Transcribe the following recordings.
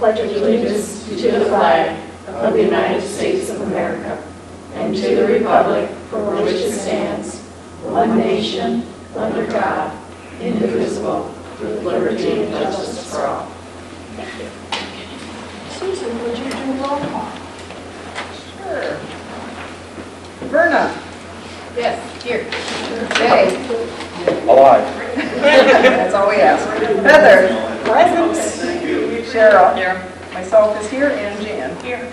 pledge allegiance to the flag of the United States of America and to the republic for which it stands, one nation, under God, indivisible, with liberty and justice for all. Thank you. Susan, would you do roll call? Sure. Verna. Yes, here. Jay. Alive. That's all we ask. Heather. Present. Cheryl. Here. Myself is here, and Jan. Here.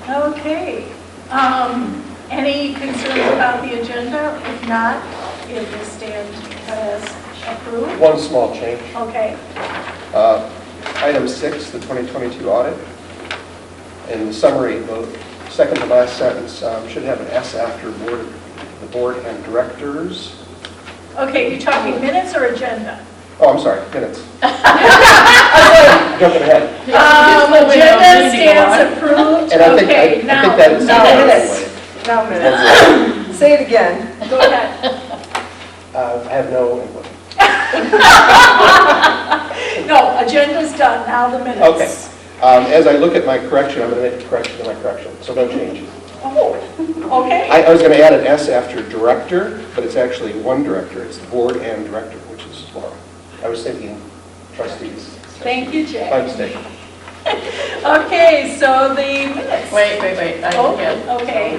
Okay. Any concerns about the agenda? If not, it will stand as approved. One small change. Okay. Item 6, the 2022 audit. In the summary, the second to last sentence should have an S after the board and directors. Okay, you talking minutes or agenda? Oh, I'm sorry, minutes. Jumping ahead. Agenda stands approved. And I think, Okay, I now. think that is minutes. Now minutes. Say it again. Go ahead. I have no input. No, agenda's done, now the minutes. Okay. As I look at my correction, I'm going to make a correction to my correction, so no change. Oh, okay. I was going to add an S after director, but it's actually one director. It's the board and director, which is plural. I was thinking trustees. Thank you, Jay. My mistake. Okay, so the minutes. Wait. Okay.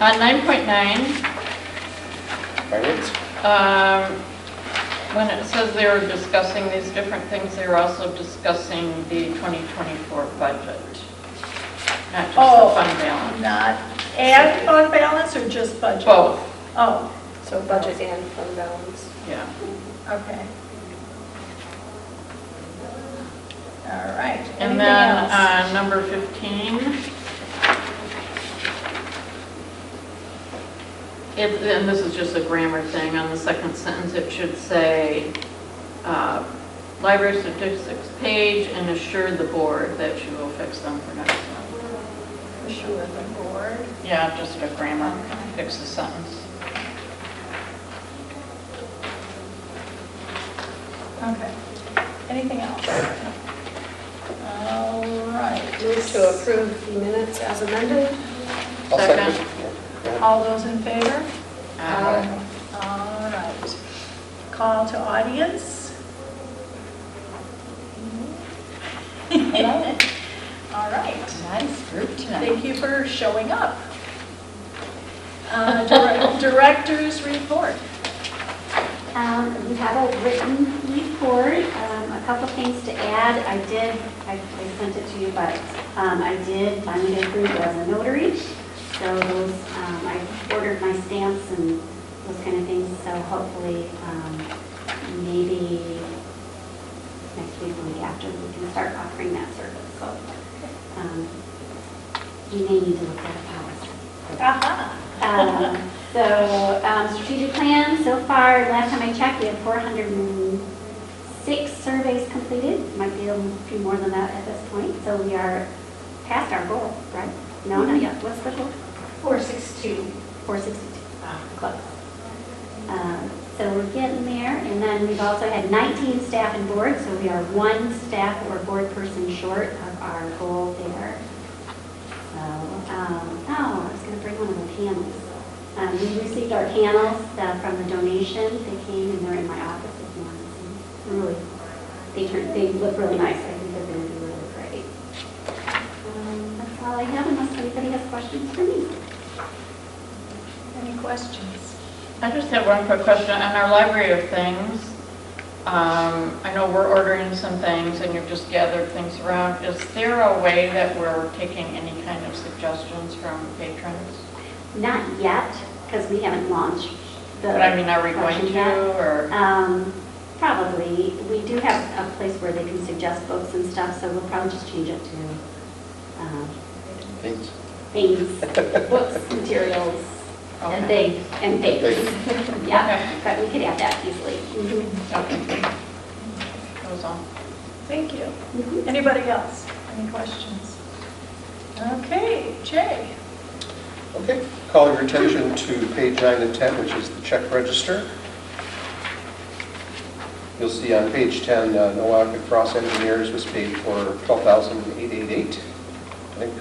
On 9.9, Finance? when it says they were discussing these different things, they were also discussing the 2024 budget, not just the fund balance. Not and fund balance or just budget? Both, Oh, So budget and fund balance. yeah. okay. All right. And Anything then else? number 15. And this is just a grammar thing, on the second sentence it should say, library statistics page, and assure the board that you will fix them for next month. Assure the board. Yeah, just a grammar, fix the sentence. Okay. Anything else? All right. Move to approve the minutes as amended. I'll Second. Yeah, go ahead. All those in favor? Aye. All right. Call to audience. Hello. All right. Nice group tonight. Thank you for showing up. Director's report. We have a written report, a couple things to add. I sent it to you, but I did finally get approved as a notary. So those, I ordered my stamps and those kind of things. So hopefully, maybe next week or the week after, we can start offering that service. So you may need to look at a policy. Aha. Strategic plan, so far, last time I checked, we have 406 surveys completed. Might be a few more than that at this point. So we are past our goal, right? No, not yet. What's the goal? 462. 462. Close. So we're getting there. And then we've also had 19 staff and board, so we are one staff or board person short of our goal there. So, I was going to bring one of the panels. We received our panels from the donation. They came and they're in my office if you want to see. Really, they look really nice. I think they're going to be really great. That's all I have unless anybody has questions for me. Any questions? I just have one quick question. On our library of things, I know we're ordering some things and you've just gathered things around. Is there a way that we're taking any kind of suggestions from patrons? Not yet, because we haven't launched the. But I mean, are we going function to, yet. or? Probably. We do have a place where they can suggest books and stuff, so we'll probably just change it to Thanks. things, books, materials, and things. Yeah, but we could add that easily. Okay. That was all. Thank you. Anybody else? Any questions? Okay, Jay. Okay, call your attention to page 9 and 10, which is the check register. You'll see on page 10, Noaka Cross Engineers was paid for $12,888. I think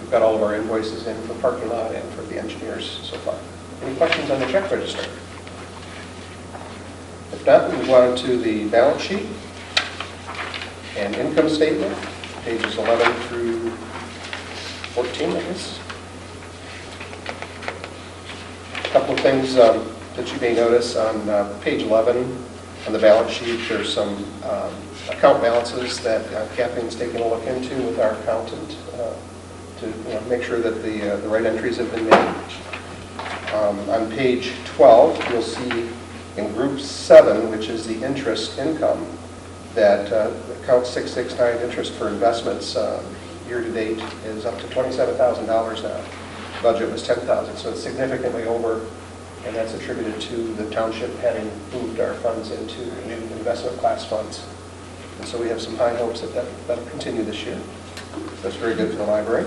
we've got all of our invoices in for parking lot and for the engineers so far. Any questions on the check register? If not, we move on to the balance sheet and income statement, pages 11 through 14, I guess. A couple of things that you may notice on page 11 on the balance sheet. There's some account balances that Kathleen's taking a look into with our accountant to make sure that the right entries have been made. On page 12, you'll see in group 7, which is the interest income, that account 669 interest for investments year to date is up to $27,000 now. Budget was $10,000, so it's significantly over, and that's attributed to the township having moved our funds into new investment class funds. And so we have some high hopes that that'll continue this year. That's very good for the library.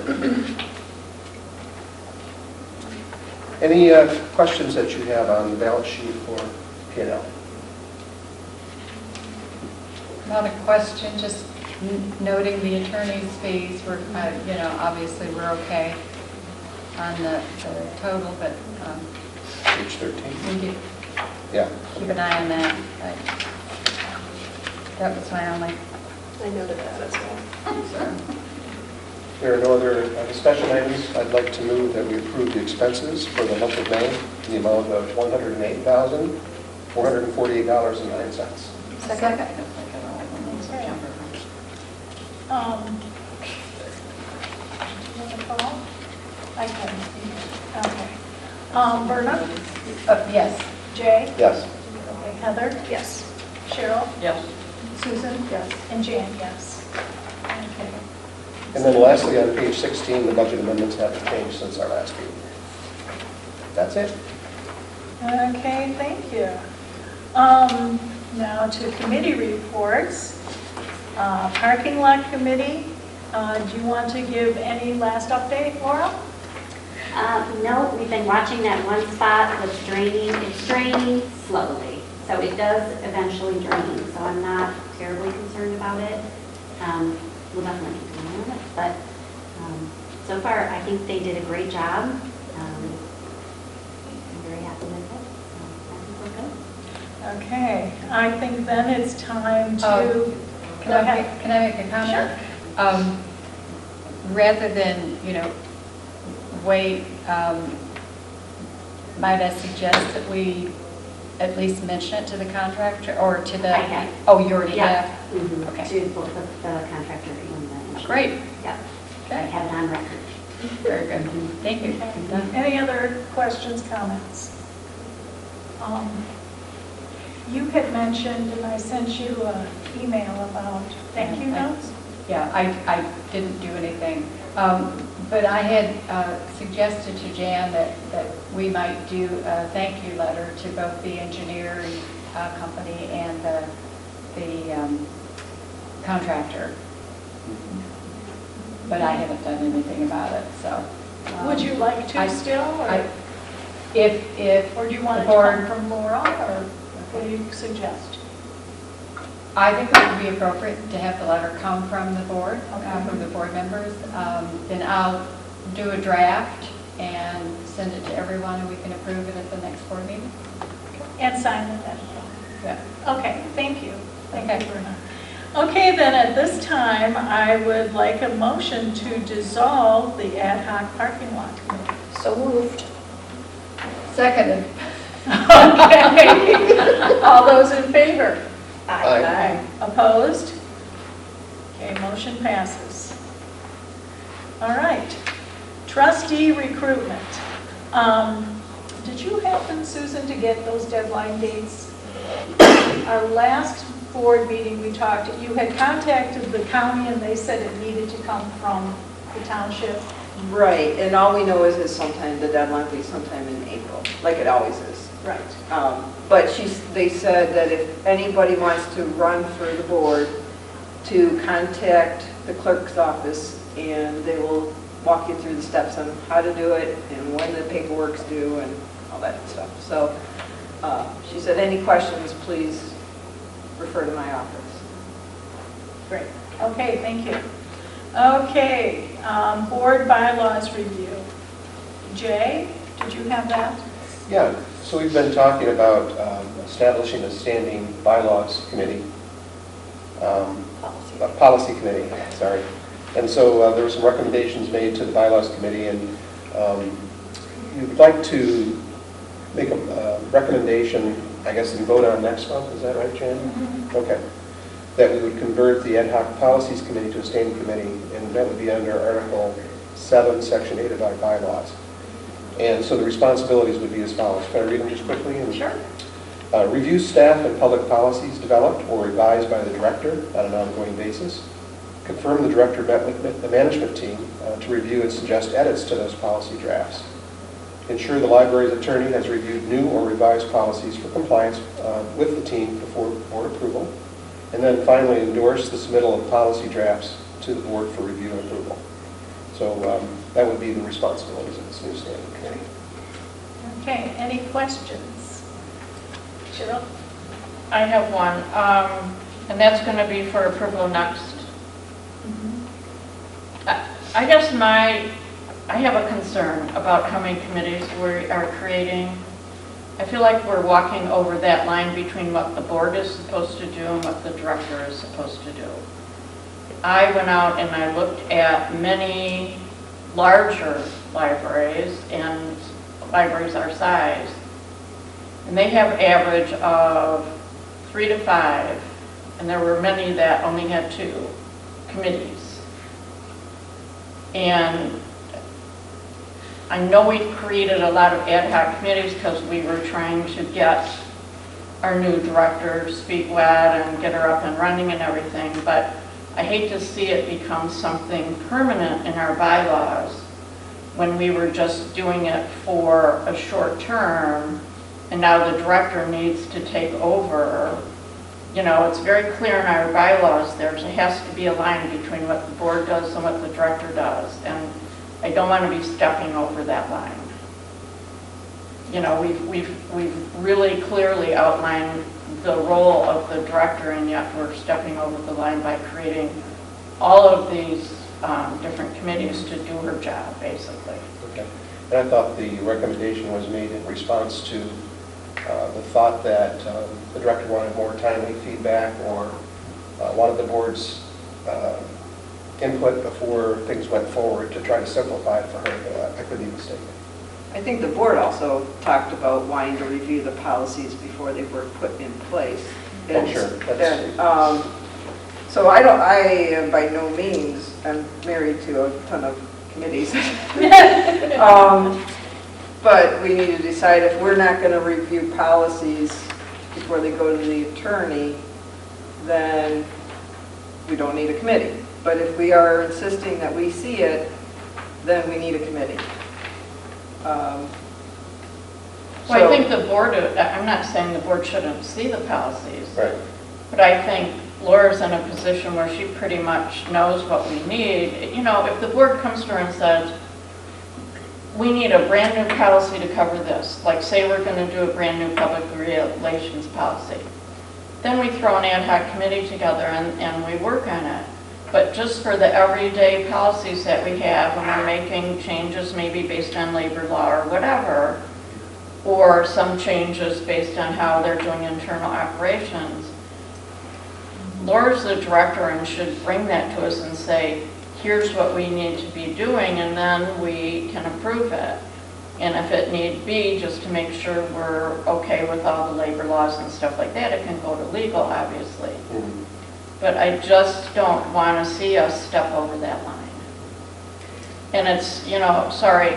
Any questions that you have on the balance sheet for P&L? Not a question, just noting the attorney's fees. We're, obviously we're okay on the total, but Page 13. we do Yeah. keep an eye on that. But that was my only I noted that as well. concern. There are no other discussion items. I'd like to move that we approve the expenses for the month of May in the amount of $108,448.09. Second. You want to call? I can. Okay. Berna? Yes. Jay? Yes. Okay, Heather? Yes. Cheryl? Yes. Susan? Yes. And Jan, yes. Okay. And then lastly, on page 16, the budget amendments haven't changed since our last meeting. That's it. Okay, thank you. Now to committee reports. Parking lot committee, do you want to give any last update, Laura? No, we've been watching that one spot that's draining. It's draining slowly, so it does eventually drain. So I'm not terribly concerned about it. We'll definitely keep an eye on it, but so far I think they did a great job. I'm very happy with it. So I think we're good. Okay, I think then it's time to. Can I make a comment? Sure. Rather than, wait, might I suggest that we at least mention it to the contractor or to the? I have. Oh, you already Yeah. have? Mhm. Okay. To both the contractor and the engineer. Great. Yeah, I Okay. have it on record. Very good. Thank you. I'm done. Any other questions, comments? You had mentioned, and I sent you an email about thank you notes. Yeah, I didn't do anything. But I had suggested to Jan that we might do a thank you letter to both the engineering company and the contractor. But I haven't done anything about it, so. Would you like to still, or If or do you want the it to come board, from Laura, or what do you suggest? I think it would be appropriate to have the letter come from the board, Okay. from the board members. Then I'll do a draft and send it to everyone, and we can approve it at the next board meeting. And sign it then. Yeah. Okay, thank you. Thank Okay. you, Verna. Okay, then at this time, I would like a motion to dissolve the ad hoc parking lot committee. So moved. Seconded. Okay. All those in favor? Aye. Opposed? Okay, motion passes. All right. Trustee recruitment. Did you happen, Susan, to get those deadline dates? Our last board meeting, we talked, you had contacted the county and they said it needed to come from the township. Right, and all we know is sometime, the deadline will be sometime in April, like it always is. Right. But they said that if anybody wants to run for the board, to contact the clerk's office, and they will walk you through the steps on how to do it, and when the paperwork's due, and all that stuff. So she said, any questions, please refer to my office. Great. Okay, thank you. Okay, board bylaws review. Jay, did you have that? Yeah, so we've been talking about establishing a standing bylaws committee, a policy committee, sorry. And so there were some recommendations made to the bylaws committee, and we would like to make a recommendation, I guess, and vote on next month. Is that right, Jan? Mm-hmm. Okay. That we would convert the ad hoc policies committee to a standing committee, and that would be under Article 7, Section 8 of our bylaws. And so the responsibilities would be as follows. Can I read them just quickly? Sure. Review staff and public policies developed or revised by the director on an ongoing basis. Confirm the director met with the management team to review and suggest edits to those policy drafts. Ensure the library's attorney has reviewed new or revised policies for compliance with the team before board approval. And then finally, endorse the submittal of policy drafts to the board for review and approval. So that would be the responsibilities of this new standing committee. Okay, any questions? Cheryl? I have one, and that's going to be for approval next. I guess I have a concern about how many committees we are creating. I feel like we're walking over that line between what the board is supposed to do and what the director is supposed to do. I went out and I looked at many larger libraries and libraries our size, and they have average of 3 to 5, and there were many that only had 2 committees. And I know we've created a lot of ad hoc committees because we were trying to get our new director speak wet and get her up and running and everything, but I hate to see it become something permanent in our bylaws when we were just doing it for a short term, and now the director needs to take over. You know, it's very clear in our bylaws there has to be a line between what the board does and what the director does, and I don't want to be stepping over that line. You know, we've really clearly outlined the role of the director, and yet we're stepping over the line by creating all of these different committees to do her job, basically. Okay. And I thought the recommendation was made in response to the thought that the director wanted more timely feedback or wanted the board's input before things went forward to try to simplify it for her. I could be mistaken. I think the board also talked about wanting to review the policies before they were put in place. Oh, sure. That's And, so I by no means am married to a ton of committees. But we need to decide if we're not going to review policies before they go to the attorney, then we don't need a committee. But if we are insisting that we see it, then we need a committee. Well, I think the board, I'm not saying the board shouldn't see the policies, right. but I think Laura's in a position where she pretty much knows what we need. You know, if the board comes to her and says, we need a brand new policy to cover this, like say we're going to do a brand new public relations policy, then we throw an ad hoc committee together and we work on it. But just for the everyday policies that we have, when we're making changes maybe based on labor law or whatever, or some changes based on how they're doing internal operations, Laura's the director and should bring that to us and say, here's what we need to be doing, and then we can approve it. And if it need be, just to make sure we're okay with all the labor laws and stuff like that, it can go to legal, obviously. Mm-hmm. But I just don't want to see us step over that line. And it's, you know, sorry,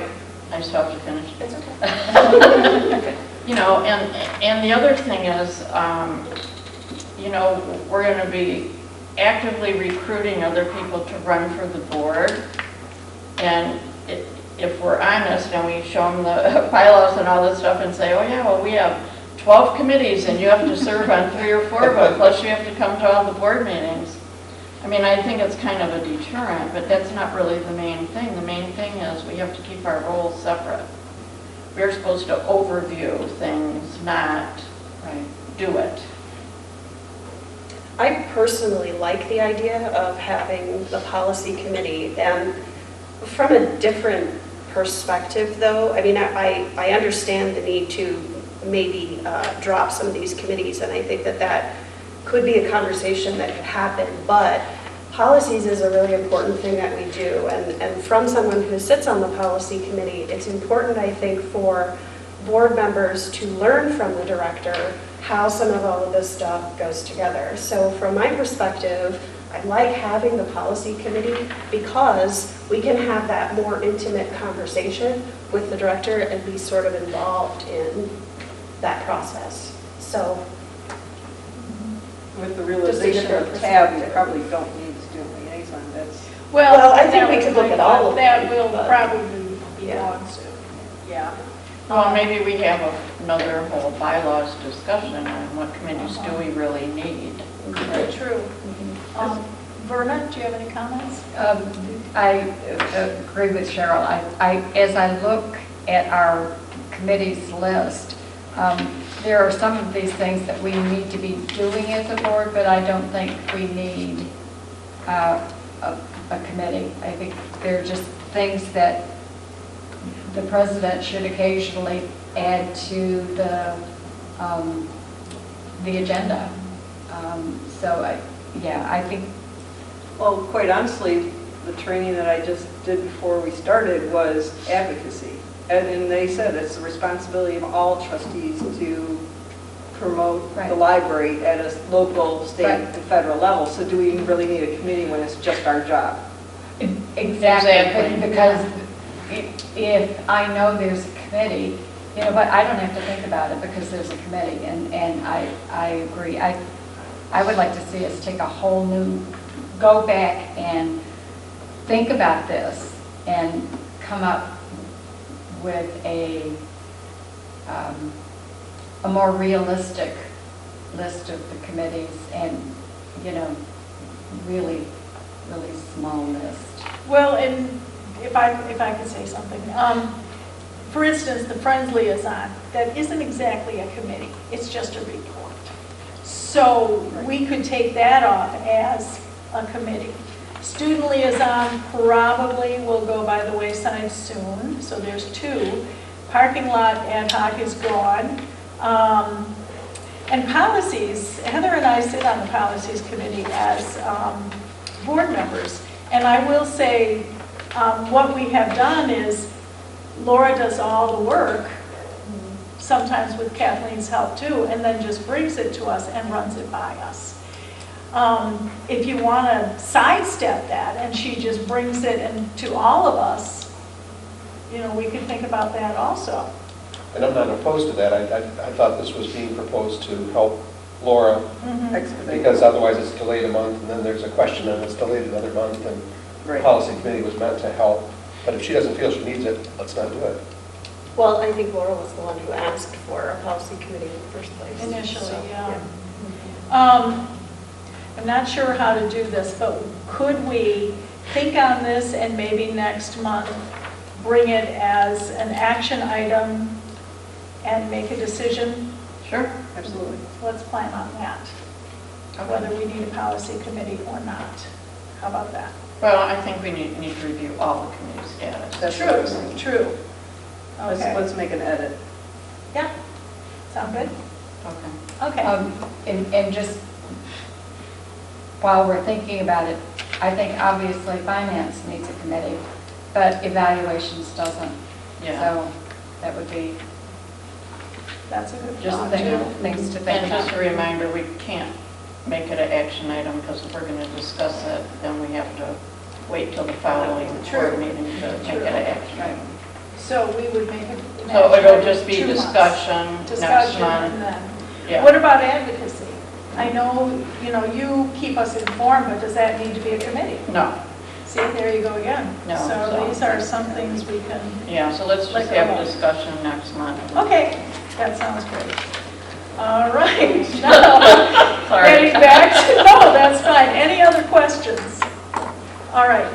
I still have to finish. It's okay. You know, and the other thing is, you know, we're going to be actively recruiting other people to run for the board. And if we're honest and we show them the bylaws and all this stuff and say, oh yeah, well we have 12 committees and you have to serve on 3 or 4 of them, plus you have to come to all the board meetings. I mean, I think it's kind of a deterrent, but that's not really the main thing. The main thing is we have to keep our roles separate. We're supposed to overview things, not do it. I personally like the idea of having the policy committee, and from a different perspective though, I mean, I understand the need to maybe drop some of these committees, and I think that that could be a conversation that could happen, but policies is a really important thing that we do, and from someone who sits on the policy committee, it's important, I think, for board members to learn from the director how some of all of this stuff goes together. So from my perspective, I like having the policy committee because we can have that more intimate conversation with the director and be sort of involved in that process. So With the realization of tab, you probably don't need student liaison, that's. Well, I think we could look at all of that. them, That will but- probably be Yeah. long soon. Yeah. Well, maybe we have another whole bylaws discussion on what committees do we really need. True. Verna, do you have any comments? I agree with Cheryl. As I look at our committee's list, there are some of these things that we need to be doing as a board, but I don't think we need a committee. I think they're just things that the president should occasionally add to the agenda. I think. Well, quite honestly, the training that I just did before we started was advocacy. And they said it's the responsibility of all trustees to promote the library at a local, state, and federal level. So do we really need a committee when it's just our job? Exactly. Because if I know there's a committee, but I don't have to think about it because there's a committee, and I agree. I would like to see us take a whole new, go back and think about this and come up with a more realistic list of the committees and, really, really small list. Well, and if I could say something, for instance, the Friends Liaison, that isn't exactly a committee, it's just a report. So we could take that off as a committee. Student Liaison probably will go by the wayside soon, so there's 2. Parking lot ad hoc is gone. And policies, Heather and I sit on the policies committee as board members. And I will say, what we have done is Laura does all the work, sometimes with Kathleen's help too, and then just brings it to us and runs it by us. If you want to sidestep that and she just brings it to all of us, we could think about that also. And I'm not opposed to that. I thought this was being proposed to help Laura, because otherwise it's delayed a month, and then there's a question and it's delayed another month, and the policy committee was meant to help. But if she doesn't feel she needs it, let's not do it. well, I think Laura was the one who asked for a policy committee in the first place. Initially, So, yeah. I'm not sure how to do this, but could we think on this and maybe next month bring it as an action item and make a decision? Sure. Absolutely. Let's plan on that, whether we need a policy committee or not. How about that? Well, I think we need to review all the committee status. That's what I'm saying. True. Okay. Let's make an edit. Yeah. Sound good? Okay. Okay. And just while we're thinking about it, I think obviously finance needs a committee, but evaluations doesn't. Yeah. So that would be That's a good just thought, things to think And about. just a reminder, we can't make it an action item because if we're going to discuss it, then we have to wait till the following board meeting to make it an action item. So we would make it. So it'll just be 2 months. discussion next Discussion month. and then. Yeah. What about advocacy? I know, you keep us informed, but does that need to be a committee? No. See, there you go again. No, So so- these are some things we can, Yeah, so let's Like just have a- a discussion next month. okay, that sounds great. All right, now, Sorry. getting back to, no, that's fine. Any other questions? All right,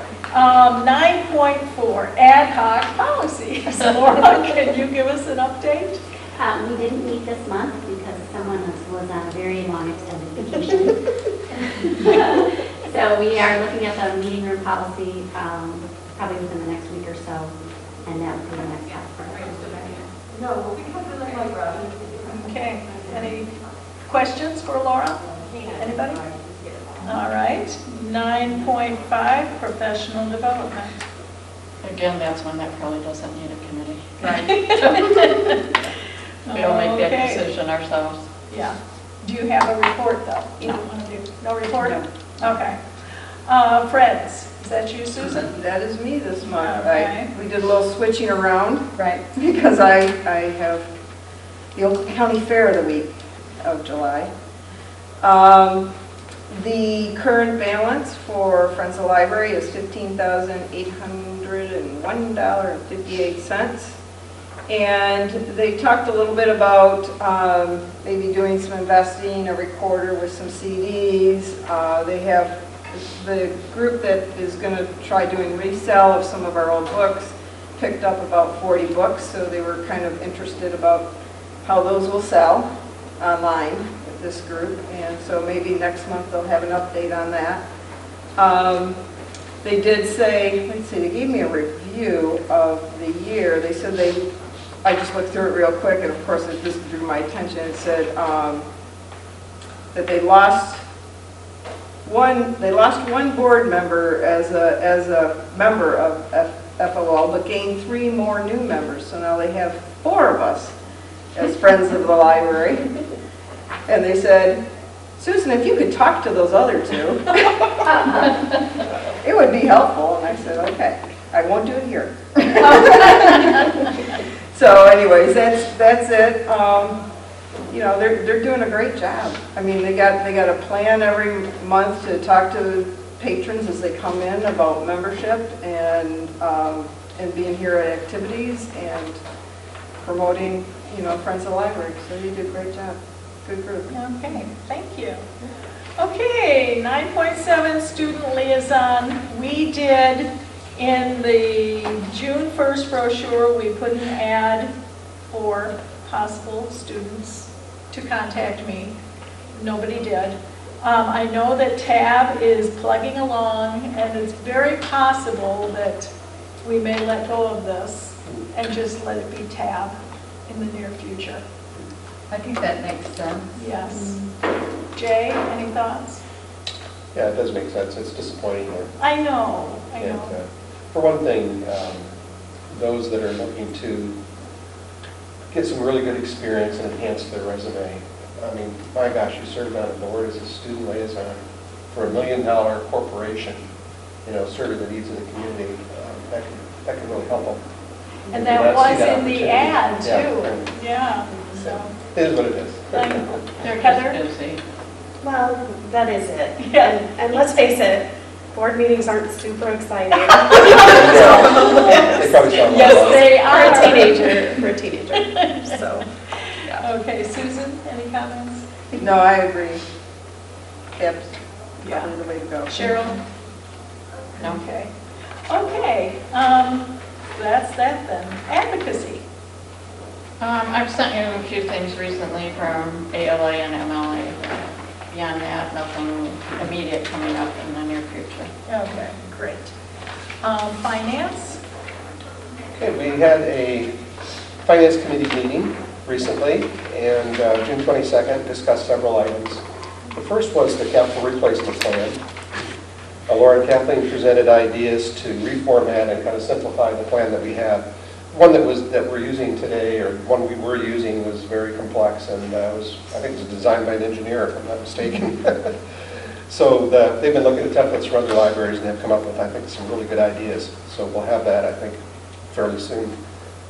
9.4, ad hoc policies. Laura, can you give us an update? We didn't meet this month because someone was on a very long extended vacation. So we are looking at the meeting room policy probably within the next week or so, and that will be the next step. Okay, any questions for Laura? Anybody? All right, 9.5, professional development. Again, that's one that probably doesn't need a committee. Right. We'll make that Okay. decision ourselves. Yeah. Do you have a report, though? You don't want to do, no report? No. Okay. Friends, is that you, Susan? That is me this month. Okay. We did a little switching around Right. because I have the Oakland County Fair the week of July. The current balance for Friends of the Library is $15,801.58. And they talked a little bit about maybe doing some investing, a recorder with some CDs. They have the group that is going to try doing resale of some of our old books picked up about 40 books, so they were kind of interested about how those will sell online with this group. And so maybe next month they'll have an update on that. They did say, let's see, they gave me a review of the year. They said I just looked through it real quick, and of course it just drew my attention. It said that they lost one board member as a member of FOL, but gained 3 more new members. So now they have 4 of us as friends of the library. And they said, Susan, if you could talk to those other 2, it would be helpful. And I said, okay, I won't do it here. So anyways, that's it. You know, they're doing a great job. I mean, they got a plan every month to talk to patrons as they come in about membership and being here at activities and promoting, you know, Friends of the Library. So they do a great job. Good group. Okay, thank you. Okay, 9.7, student liaison. We did, in the June 1st brochure, we put an ad for possible students to contact me. Nobody did. I know that TAB is plugging along, and it's very possible that we may let go of this and just let it be TAB in the near future. I think that makes sense. Yes. Jay, any thoughts? Yeah, it does make sense. It's disappointing. I know. And for one thing, those that are looking to get some really good experience and enhance their resume. I mean, my gosh, you served on a board as a student liaison for $1 million corporation, you know, serving the needs of the community. That can really help them. And They do that not see was that in the opportunity. ad, Yeah, too. and Yeah, so. It is what it is. I know. They're Heather? just busy. Well, that is it. Yeah. And let's face it, board meetings aren't super exciting. They probably sound Yes, like they For a are. teenager, so. Okay, Susan, any comments? No, I agree. Yep. Yeah. Probably the way to go. Cheryl? No. Okay. Okay, that's that then. Advocacy. I've sent you a few things recently from ALA and MLA. Beyond that, nothing immediate coming up in the near future. Okay, great. Finance? Okay, we had a Finance Committee meeting recently, and June 22nd discussed several items. The first was the capital replacement plan. Laura and Kathleen presented ideas to reformat and kind of simplify the plan that we have. One that we're using today, or one we were using, was very complex, and I think it was designed by an engineer, if I'm not mistaken. So they've been looking at templates from other libraries, and they've come up with, I think, some really good ideas. So we'll have that, I think, fairly soon,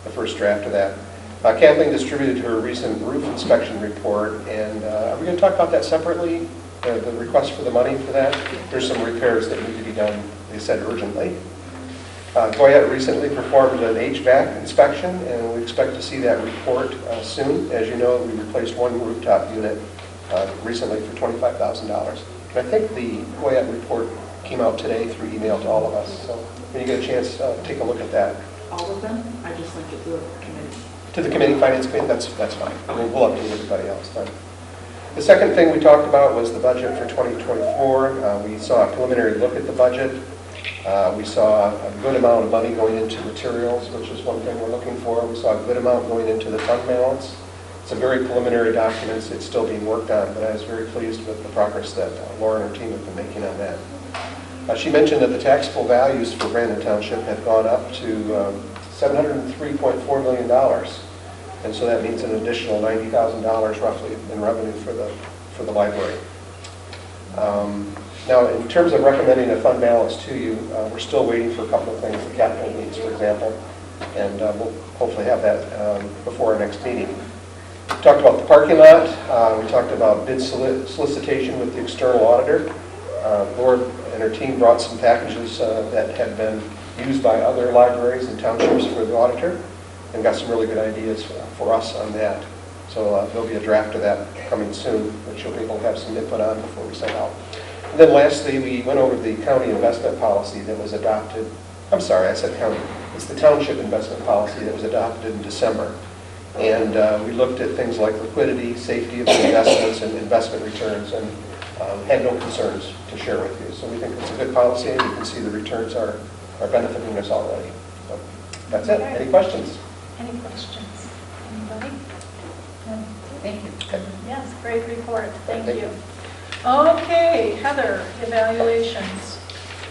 the first draft of that. Kathleen distributed her recent roof inspection report, and are we going to talk about that separately? The request for the money for that? There's some repairs that need to be done, they said, urgently. Goyette recently performed an HVAC inspection, and we expect to see that report soon. As you know, we replaced one rooftop unit recently for $25,000. And I think the Goyette report came out today through email to all of us. So when you get a chance, take a look at that. All of them? I just sent it to the committee. To the committee, Finance Committee, that's fine. I mean, we'll update everybody else then. The second thing we talked about was the budget for 2024. We saw a preliminary look at the budget. We saw a good amount of money going into materials, which is one thing we're looking for. We saw a good amount going into the fund balance. It's a very preliminary document. It's still being worked on, but I was very pleased with the progress that Laura and her team have been making on that. She mentioned that the taxable values for Brandon Township have gone up to $703.4 million. And so that means an additional $90,000 roughly in revenue for the library. Now, in terms of recommending a fund balance to you, we're still waiting for a couple of things, the capital needs, for example, and we'll hopefully have that before our next meeting. We talked about the parking lot. We talked about bid solicitation with the external auditor. Laura and her team brought some packages that had been used by other libraries and townships for the auditor, and got some really good ideas for us on that. So there'll be a draft of that coming soon, which you'll be able to have some input on before we send out. And then lastly, we went over the county investment policy that was adopted. I'm sorry, I said county. It's the township investment policy that was adopted in December. And we looked at things like liquidity, safety of the investments, and investment returns, and had no concerns to share with you. So we think it's a good policy, and you can see the returns are benefiting us already. So that's it. Any questions? Any questions? Anybody? Thank you. Okay. Yes, great report. Thank Thank you. Okay, Heather, evaluations.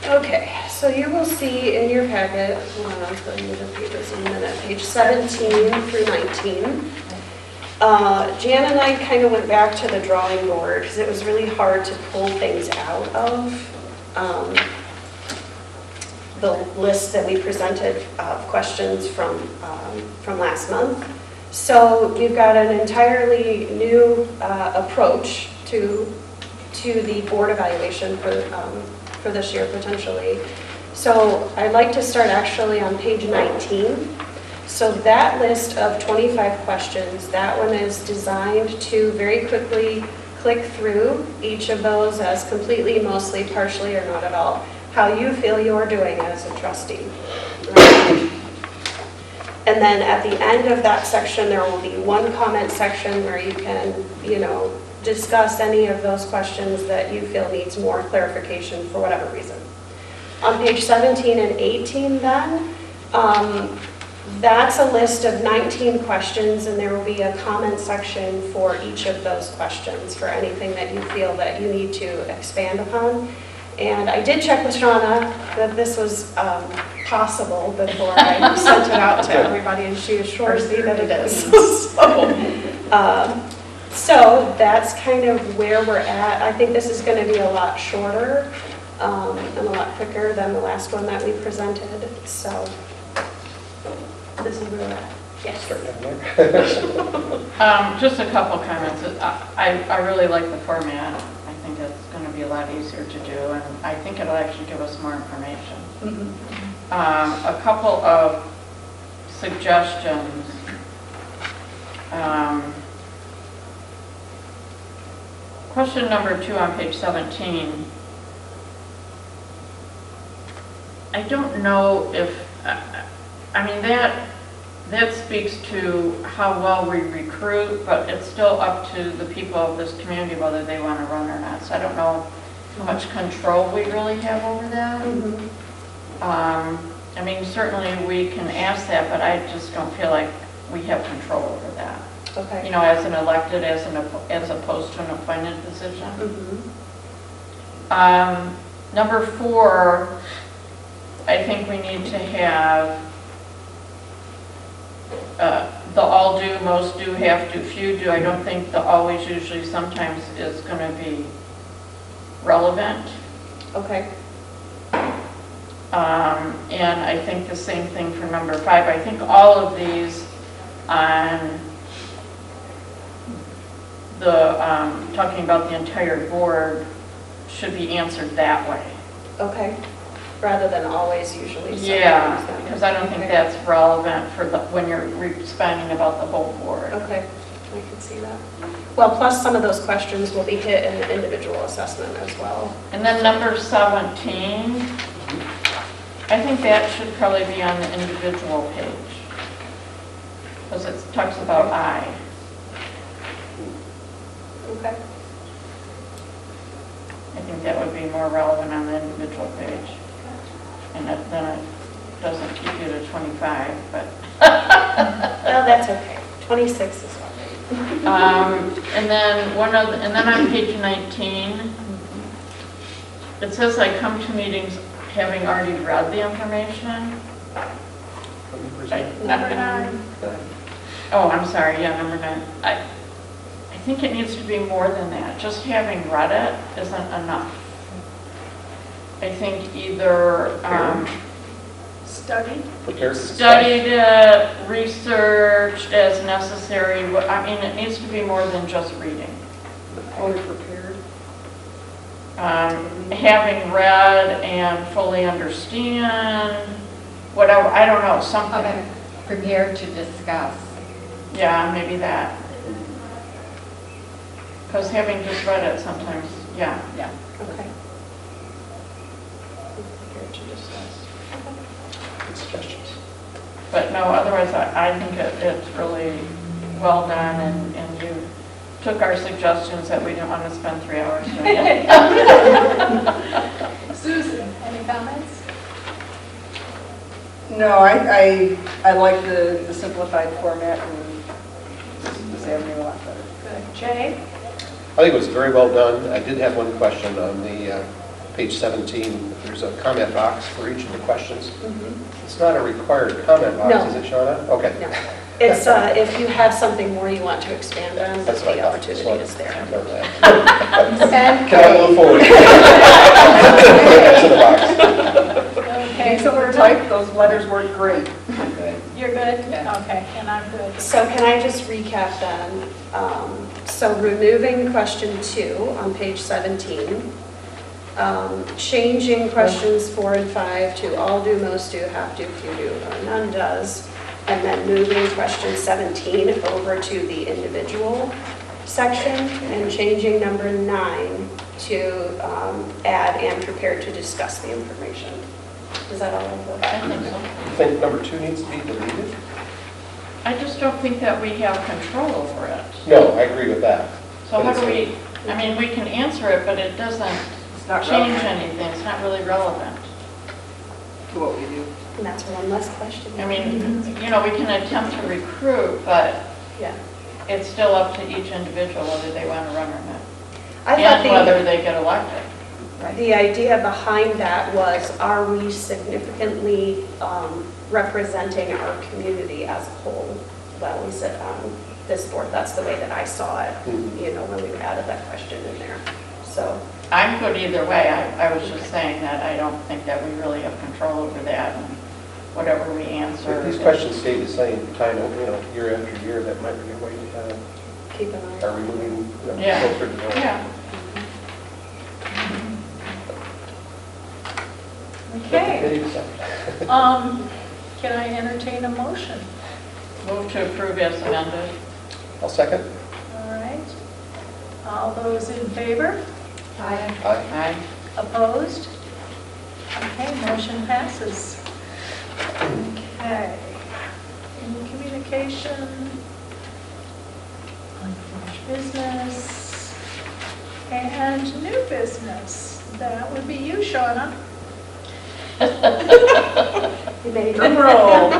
Okay, so you will see in your packet, hold on, I'll tell you the pages in a minute, page 17 through 19. Jan and I kind of went back to the drawing board because it was really hard to pull things out of the list that we presented of questions from last month. So we've got an entirely new approach to the board evaluation for this year potentially. So I'd like to start actually on page 19. So that list of 25 questions, that one is designed to very quickly click through each of those as completely, mostly, partially, or not at all, how you feel you're doing as a trustee. Right? And then at the end of that section, there will be one comment section where you can, discuss any of those questions that you feel needs more clarification for whatever reason. On page 17 and 18 then, that's a list of 19 questions, and there will be a comment section for each of those questions for anything that you feel that you need to expand upon. And I did check with Shauna that this was possible before I sent it out to everybody, and she assures me that it is. So that's kind of where we're at. I think this is going to be a lot shorter and a lot quicker than the last one that we presented. So this is where we're at. Yes. Start down there. Just a couple comments. I really like the format. I think it's going to be a lot easier to do, and I think it'll actually give us more information. Mm-hmm. A couple of suggestions. Question number 2 on page 17. I don't know if, that speaks to how well we recruit, but it's still up to the people of this community whether they want to run or not. So I don't know how much control we really have over that. Mm-hmm. Certainly we can ask that, but I just don't feel like we have control over that. Okay. As an elected, as opposed to an appointed position. Mm-hmm. Number 4, I think we need to have the all do, most do, have to, few do. I don't think the always, usually, sometimes is going to be relevant. Okay. And I think the same thing for number 5. I think all of these on the talking about the entire board should be answered that way. Okay. Rather than always, usually. Yeah, because I don't think that's relevant for when you're responding about the whole board. Okay, I can see that. Well, plus some of those questions will be hit in the individual assessment as well. And then number 17, I think that should probably be on the individual page, because it talks about I. Okay. I think that would be more relevant on the individual page. And then it doesn't keep you to 25, but. Well, that's okay. 26 is fine. And then and then on page 19, it says I come to meetings having already read the information. Number 9. Oh, I'm sorry, yeah, number 9. I think it needs to be more than that. Just having read it isn't enough. I think either Studied. Prepared to discuss. studied it, researched as necessary. I mean, it needs to be more than just reading. Fully prepared. Having read and fully understand, whatever, I don't know, something. Okay, prepared to discuss. Yeah, maybe that. Because having just read it sometimes, yeah. Yeah. Okay. Prepared to discuss. Good suggestions. But no, otherwise, I think it's really well done, and you took our suggestions that we didn't want to spend 3 hours doing it. Susan, any comments? No, I like the simplified format and this avenue a lot better. Good. Jay? I think it was very well done. I did have one question on the page 17. There's a comment box for each of the questions. It's not a required comment box, No. is it, Shauna? Okay. No. It's, if you have something more you want to expand on, That's what the I thought. opportunity is there. Know that. And Can I move forward? To the box. Okay, So we're typed, those letters work great. you're good? Yeah. Okay, and I'm good. So can I just recap then? So removing question 2 on page 17, changing questions 4 and 5 to all do, most do, have do, few do, or none does, and then moving question 17 over to the individual section, and changing number 9 to add and prepare to discuss the information. Is that all of the? I think so. You think number 2 needs to be deleted? I just don't think that we have control over it. No, I agree with that. So how But do it's- we, I mean, we can answer it, but it doesn't It's not change relevant anything. It's not really relevant. to what we do. And that's one less question. I mean, you know, we can attempt to recruit, but Yeah. it's still up to each individual whether they want to run or not. I thought And whether they get elected. the idea behind that was, are we significantly representing our community as a whole? Well, we said on this board, that's the way that I saw it, you know, when we added that question in there. So, I'm good either way. I was just saying that I don't think that we really have control over that, and whatever we answer. If these questions stay the same time, year after year, that might be a way to kind of, keep an eye. are we moving Yeah. closer to that? Yeah. Okay, Committee decide. can I entertain a motion? Move to approve as amended. I'll second. All right. All those in favor? Aye. Aye. Aye. Opposed? Okay, motion passes. Okay. Any communication? Unfinished business? And new business? That would be you, Shauna. You made Drum roll.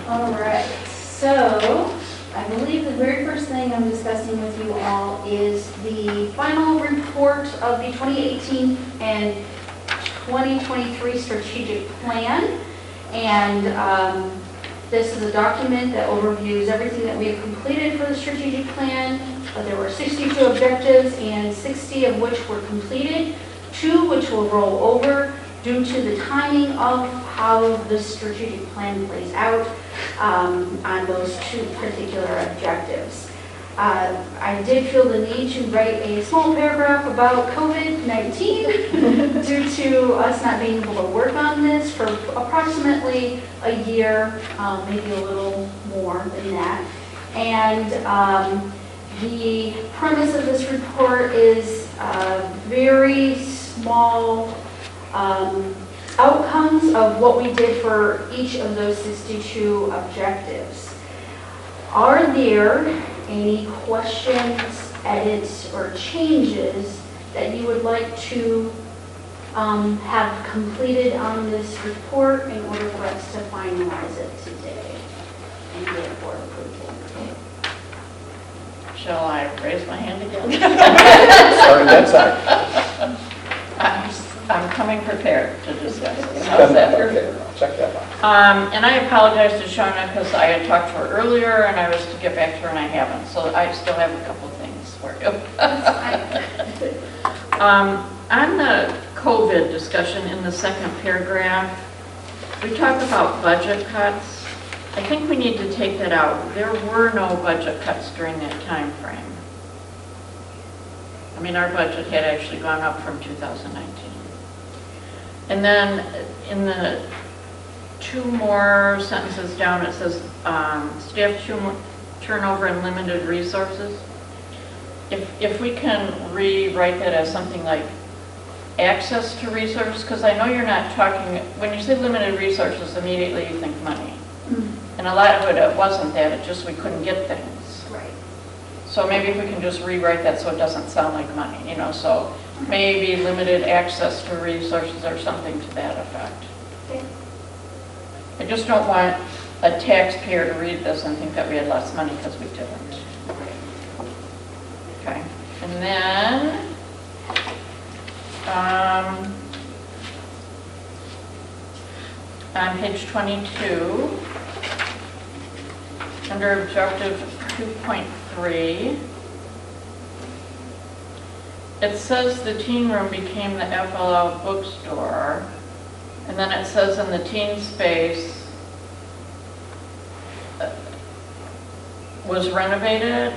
All right, so I believe the very first thing I'm discussing with you all is the final report of the 2018 and 2023 strategic plan. And this is a document that overviews everything that we have completed for the strategic plan. There were 62 objectives and 60 of which were completed, 2 which will roll over due to the timing of how the strategic plan plays out on those 2 particular objectives. I did feel the need to write a small paragraph about COVID-19 due to us not being able to work on this for approximately a year, maybe a little more than that. And the premise of this report is very small outcomes of what we did for each of those 62 objectives. Are there any questions, edits, or changes that you would like to have completed on this report in order for us to finalize it today and get it for approval? Shall I raise my hand again? Starting that side. I'm coming prepared to discuss this. How's that? Okay, I'll check that box. And I apologize to Shauna because I had talked to her earlier and I was to get back to her and I haven't. So I still have a couple things for you. On the COVID discussion in the second paragraph, we talk about budget cuts. I think we need to take that out. There were no budget cuts during that time frame. I mean, our budget had actually gone up from 2019. And then in the two more sentences down, it says staff turnover and limited resources. If we can rewrite that as something like access to resources, because I know you're not talking, when you say limited resources, immediately you think money. And a lot of it wasn't that, it just we couldn't get things. Right. So maybe if we can just rewrite that so it doesn't sound like money, you know, so maybe limited access to resources or something to that effect. Okay. I just don't want a taxpayer to read this and think that we had less money because we didn't. Okay, and then on page 22, under objective 2.3, it says the teen room became the FLL bookstore, and then it says in the teen space was renovated.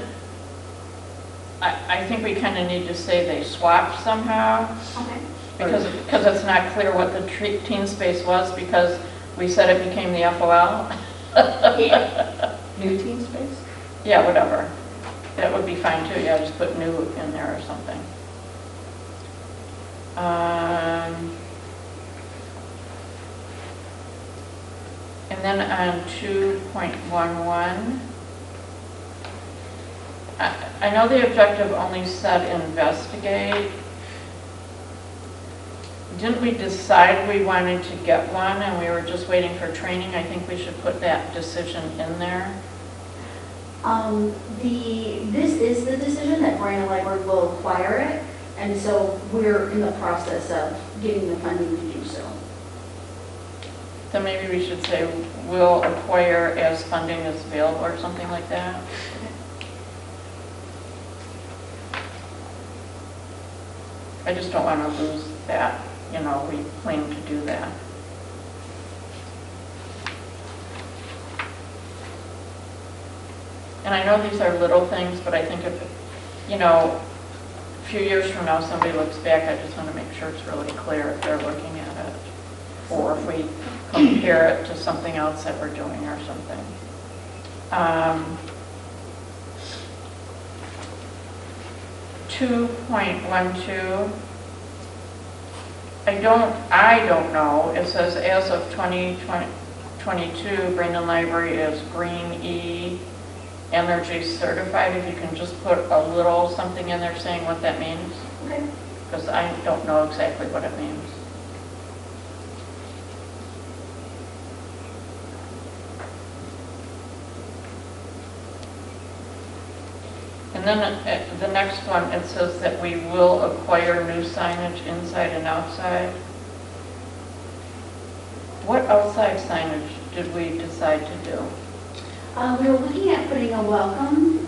I think we kind of need to say they swapped somehow. Okay. Because it's not clear what the teen space was, because we said it became the FOL. Yeah. New teen space? Yeah, whatever. That would be fine too, yeah, just put new in there or something. And then on 2.11, I know the objective only said investigate. Didn't we decide we wanted to get one and we were just waiting for training? I think we should put that decision in there. This is the decision that Brandon Library will acquire it, and so we're in the process of getting the funding to do so. Then maybe we should say we'll acquire as funding is available or something like that. I just don't want to lose that, you know, we plan to do that. And I know these are little things, but I think if, you know, a few years from now somebody looks back, I just want to make sure it's really clear if they're looking at it. Or if we compare it to something else that we're doing or something. 2.12, I don't know, it says as of 2022, Brandon Library is Green E Energy Certified. If you can just put a little something in there saying what that means. Okay. Because I don't know exactly what it means. And then the next one, it says that we will acquire new signage inside and outside. What outside signage did we decide to do? We were looking at putting a welcome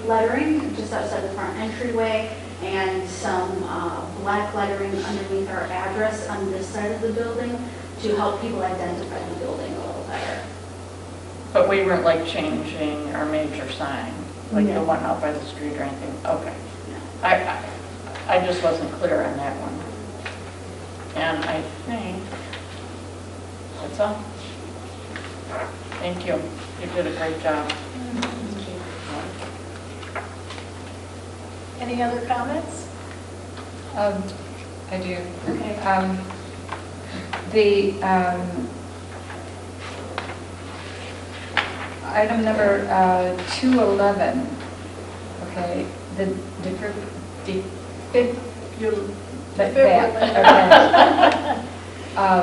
lettering just outside the front entryway and some black lettering underneath our address on this side of the building to help people identify the building a little better. But we weren't like changing our major sign, like No. the one out by the street or anything? Okay. No. I just wasn't clear on that one. And I think that's all. Thank you. You did a great job. Any other comments? I do. Okay. The item number 211, okay, the You That- fit that, okay.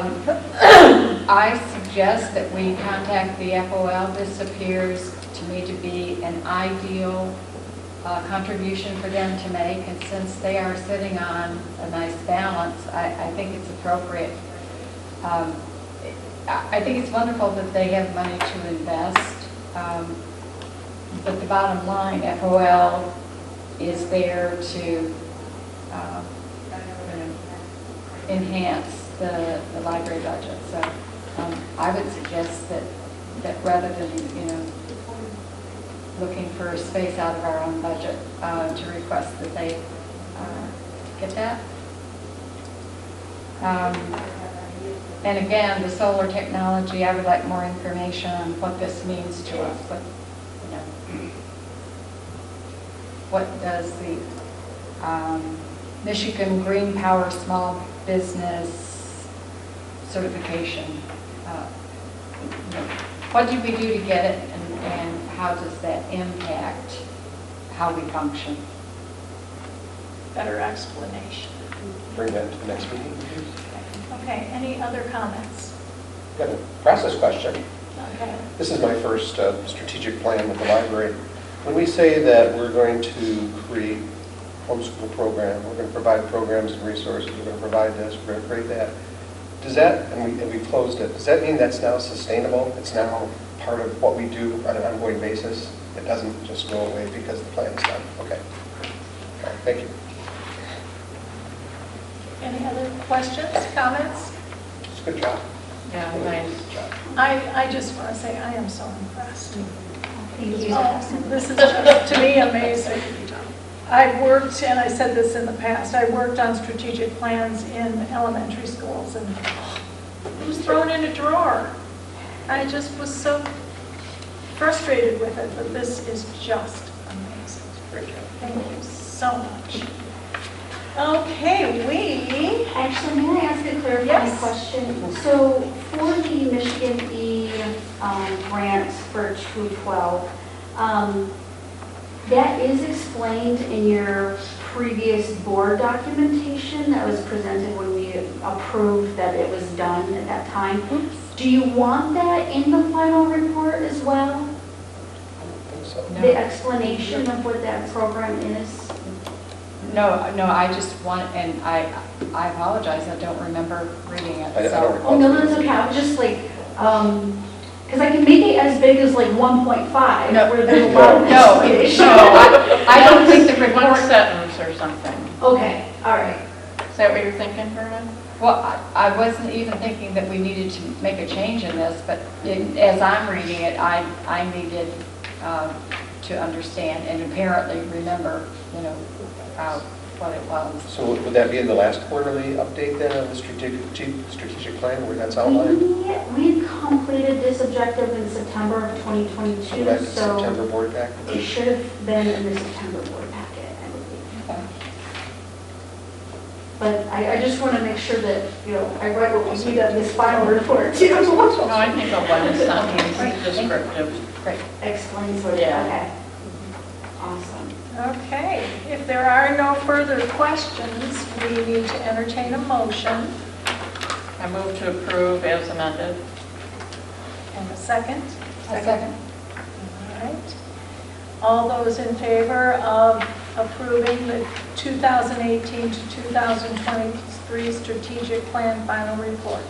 I suggest that we contact the FOL. This appears to me to be an ideal contribution for them to make, and since they are sitting on a nice balance, I think it's appropriate. I think it's wonderful that they have money to invest, but the bottom line, FOL is there to enhance the library budget. So I would suggest that rather than, looking for space out of our own budget, to request that they get that. And again, the solar technology, I would like more information on what this means to us. What does the Michigan Green Power Small Business Certification, what did we do to get it, and how does that impact how we function? better explanation. Bring that to the next meeting, please. Okay, any other comments? Got a process question. Okay. This is my first strategic plan with the library. When we say that we're going to create homeschool program, we're going to provide programs and resources, we're going to provide this, we're going to create that, does that, and we closed it, does that mean that's now sustainable? It's now part of what we do on an ongoing basis? It doesn't just go away because the plan is done? Okay. All right, thank you. Any other questions, comments? It's a good job. Yeah, nice. Good job. I just want to say I am so impressed. Thank you. This is just, to me, amazing. I've worked, and I said this in the past, I worked on strategic plans in elementary schools, and it was thrown in a drawer. I just was so frustrated with it, but this is just amazing. Thank you so much. Okay, Actually, may I ask a clarifying Yes. question? So for the Michigan E grants for 212, that is explained in your previous board documentation that was presented when we approved that it was done at that time. Do you want that in the final report as well? I don't think so. No. The explanation of what that program is? No, I just want, and I apologize, I don't remember reading it. I don't So, recall. Oh, no, that's okay. I was just like, because I can make it as big as like 1.5, No. where there's a lot of no, explanation. I don't think the One report. sentence or something. Okay, all right. Is that what you're thinking, Vernon? Well, I wasn't even thinking that we needed to make a change in this, but as I'm reading it, I needed to understand and apparently remember, what it was. So would that be in the last quarterly update then of the strategic plan where that's outlined? We completed this objective in September of 2022, So back to so September board it package? should have been in the September board packet, I believe. Okay. But I just want to make sure that, I write what we need on this final report too. No, I think a one sentence descriptive. Great. Explains what it, Yeah. okay. Awesome. Okay, if there are no further questions, we need to entertain a motion. I move to approve as amended. And a second? A second. All right. All those in favor of approving the 2018 to 2023 strategic plan final report?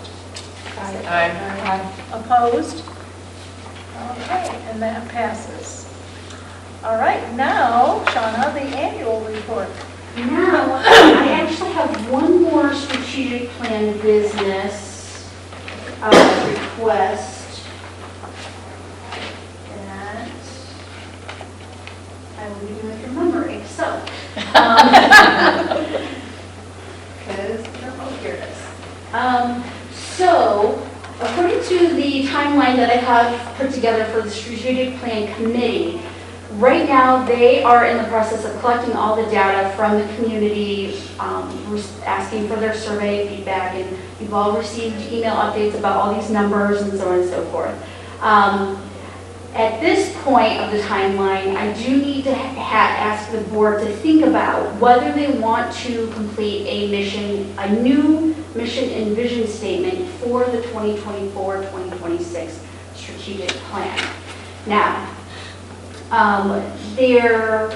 Aye. Opposed? Okay, and that passes. All right, now, Shauna, the annual report. Now, I actually have one more strategic plan business request that I will be doing from memory. So, because here it is. So, according to the timeline that I have put together for the strategic plan committee, right now, they are in the process of collecting all the data from the community, asking for their survey feedback, and you've all received email updates about all these numbers and so on and so forth. At this point of the timeline, I do need to ask the board to think about whether they want to complete a new mission and vision statement for the 2024-2026 strategic plan. Now, there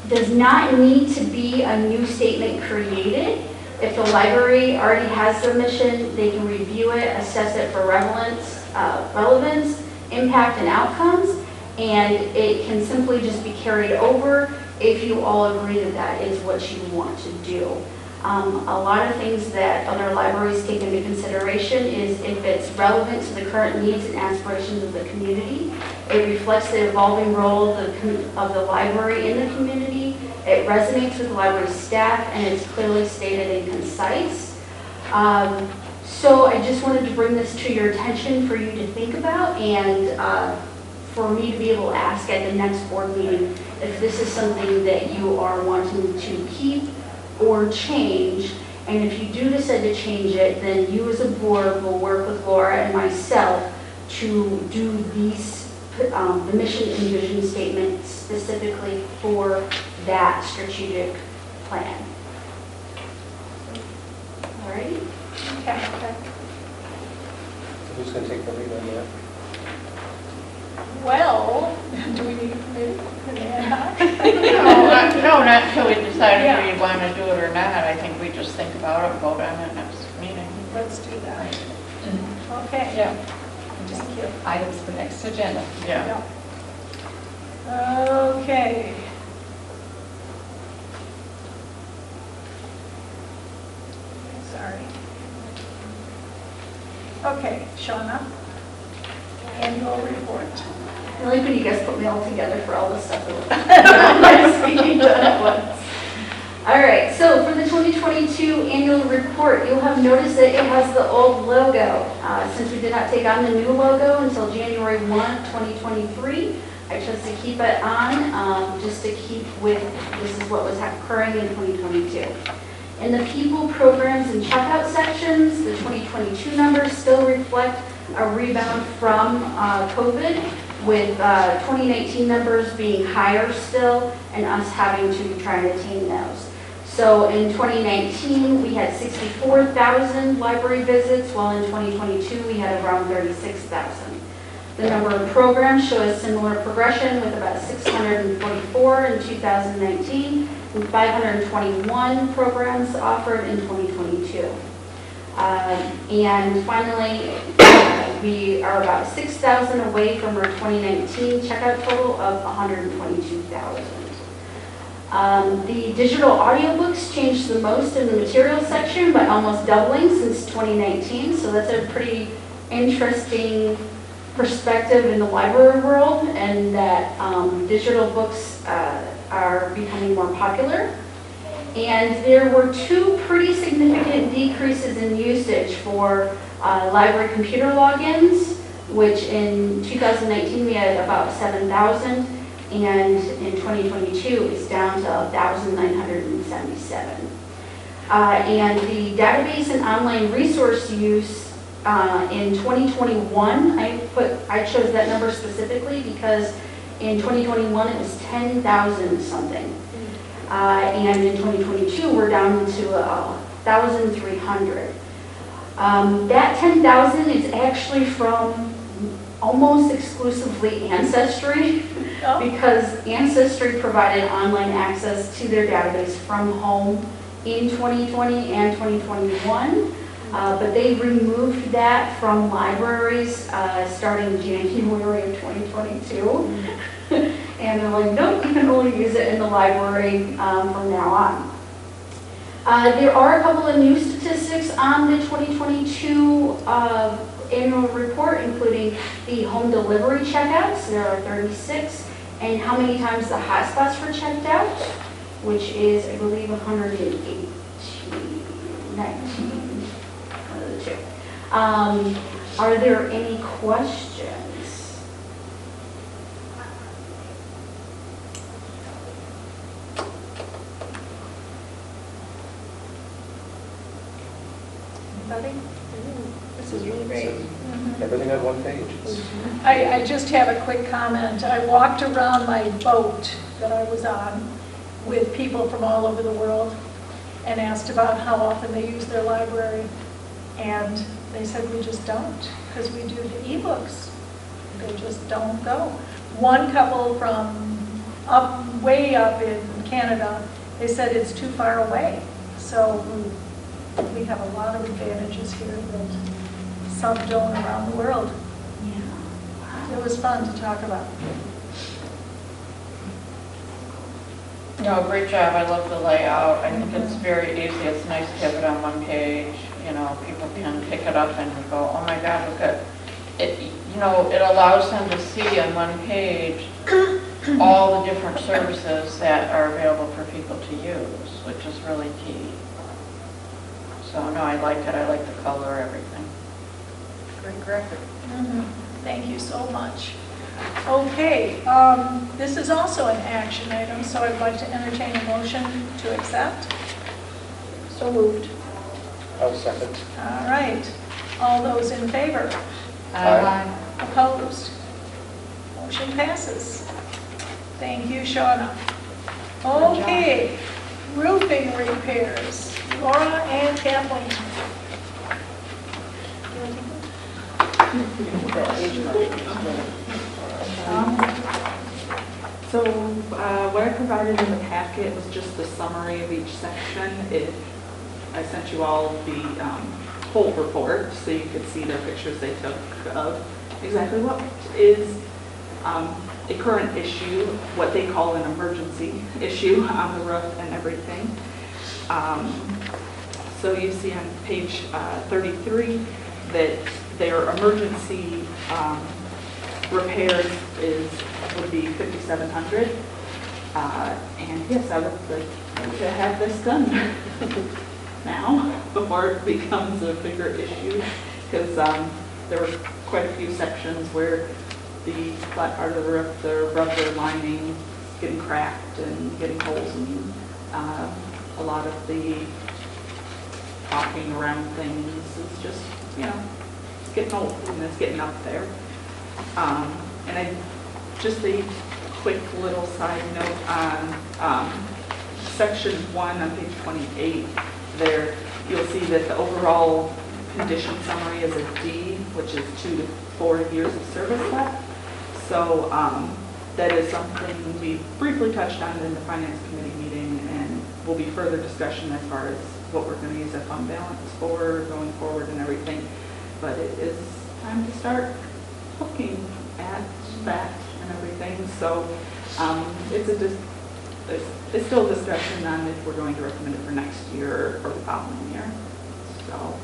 does not need to be a new statement created. If the library already has their mission, they can review it, assess it for relevance, impact, and outcomes, and it can simply just be carried over if you all agree that that is what you want to do. A lot of things that other libraries take into consideration is if it's relevant to the current needs and aspirations of the community, it reflects the evolving role of the library in the community, it resonates with the library staff, and it's clearly stated and concise. So I just wanted to bring this to your attention for you to think about, and for me to be able to ask at the next board meeting if this is something that you are wanting to keep or change. And if you do decide to change it, then you as a board will work with Laura and myself to do these, the mission and vision statement specifically for that strategic plan. All right? Okay. Who's going to take the lead on that? Well, do we need a committee? No, not until we decide if we want to do it or not. I think we just think about it and vote on it next meeting. Let's do that. Okay. Yeah. Thank you. Items for next agenda. Yeah. Okay. Sorry. Okay, Shauna, annual report. I like when you guys put me all together for all this stuff. Nice being done at once. All right, so for the 2022 annual report, you'll have noticed that it has the old logo. Since we did not take on the new logo until January 1, 2023, I chose to keep it on just to keep with, this is what was occurring in 2022. In the people, programs, and checkout sections, the 2022 numbers still reflect a rebound from COVID, with 2019 numbers being higher still and us having to try and attain those. So in 2019, we had 64,000 library visits, while in 2022, we had around 36,000. The number of programs show a similar progression with about 644 in 2019 and 521 programs offered in 2022. And finally, we are about 6,000 away from our 2019 checkout total of 122,000. The digital audiobooks changed the most in the materials section, by almost doubling since 2019. So that's a pretty interesting perspective in the library world, and that digital books are becoming more popular. And there were two pretty significant decreases in usage for library computer logins, which in 2019 we had about 7,000, and in 2022 it's down to 1,977. And the database and online resource use in 2021, I chose that number specifically because in 2021 it was 10,000 something. And in 2022, we're down to 1,300. That 10,000 is actually from almost exclusively Ancestry, because Ancestry provided online access to their database from home in 2020 and 2021. But they removed that from libraries starting January of 2022. And they're like, nope, you can only use it in the library from now on. There are a couple of new statistics on the 2022 annual report, including the home delivery checkouts. There are 36, and how many times the hotspots were checked out, which is, I believe, 118, 19, one of the two. Are there any questions? Anybody? This is really great. Everything on one page. It's- I just have a quick comment. I walked around my boat that I was on with people from all over the world and asked about how often they use their library. And they said, we just don't, because we do the ebooks. They just don't go. One couple from way up in Canada, they said it's too far away. So we have a lot of advantages here that some don't around the world. It was fun to talk about. No, great job. I love the layout. I think it's very easy. It's nice to have it on one page. You know, people can pick it up and go, oh my God, look at it. You know, it allows them to see on one page all the different services that are available for people to use, which is really key. So no, I like it. I like the color, everything. Great graphic. Thank you so much. Okay, this is also an action item, so I'd like to entertain a motion to accept. So moved. I'll second. All right, all those in favor? Aye. Opposed? Motion passes. Thank you, Shauna. Okay, roofing repairs, Laura and Kathleen. So what I provided in the packet was just the summary of each section. I sent you all the whole report so you could see their pictures they took of exactly what is a current issue, what they call an emergency issue on the roof and everything. So you see on page 33 that their emergency repairs would be $5,700. And yes, I would like to have this done now before it becomes a bigger issue, because there were quite a few sections where the flat part of the roof, the rubber lining is getting cracked and getting holes in a lot of the caulking around things is just, you know, it's getting old and it's getting up there. And just a quick little side note on section 1 on page 28, there you'll see that the overall condition summary is a D, which is 2 to 4 years of service left. So that is something we briefly touched on in the Finance Committee meeting, and will be further discussion as far as what we're going to use that fund balance for going forward and everything. But it is time to start looking at that and everything. So it's still a discussion on if we're going to recommend it for next year or the following year. So,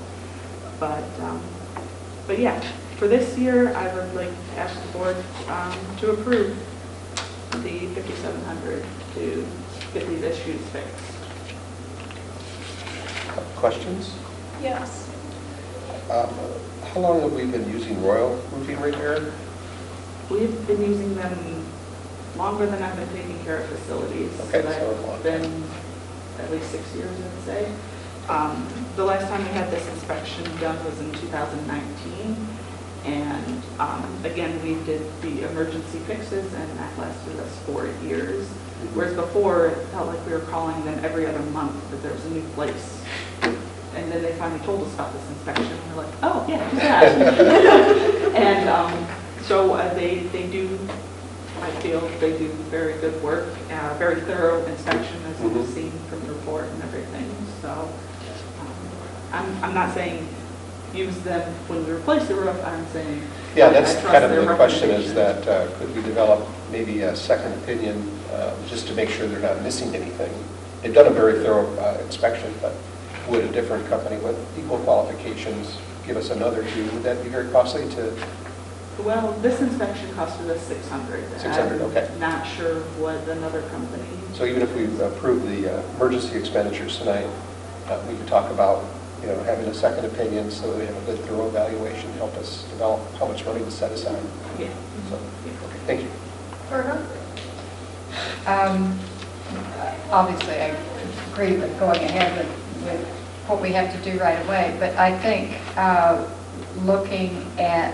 but yeah, for this year, I would like to ask the board to approve the $5,700 to get these issues fixed. Questions? Yes. How long have we been using Royal Roofing Repair? We've been using them longer than I've been taking care of facilities. Okay, so I've long. been at least 6 years, I'd say. The last time we had this inspection done was in 2019. And again, we did the emergency fixes, and that lasted us 4 years. Whereas before, it felt like we were calling them every other month that there was a new place. And then they finally told us about this inspection, and we're like, oh, yeah, do that. And so they do, I feel, they do very good work, very thorough inspection, as you've seen from the report and everything. So I'm not saying use them when we replace the roof, I'm saying Yeah, that's I trust kind of their the question is recommendations. that could we develop maybe a second opinion just to make sure they're not missing anything? They've done a very thorough inspection, but would a different company with equal qualifications give us another too? Would that be very costly to? Well, this inspection costed us $600. $600, okay. I'm not sure what another company. So even if we approve the emergency expenditures tonight, we could talk about, you know, having a second opinion so that we have a good thorough evaluation to help us develop how much money to set aside. Yeah. So, thank you. Berta? Obviously, I agree with going ahead with what we have to do right away, but I think looking at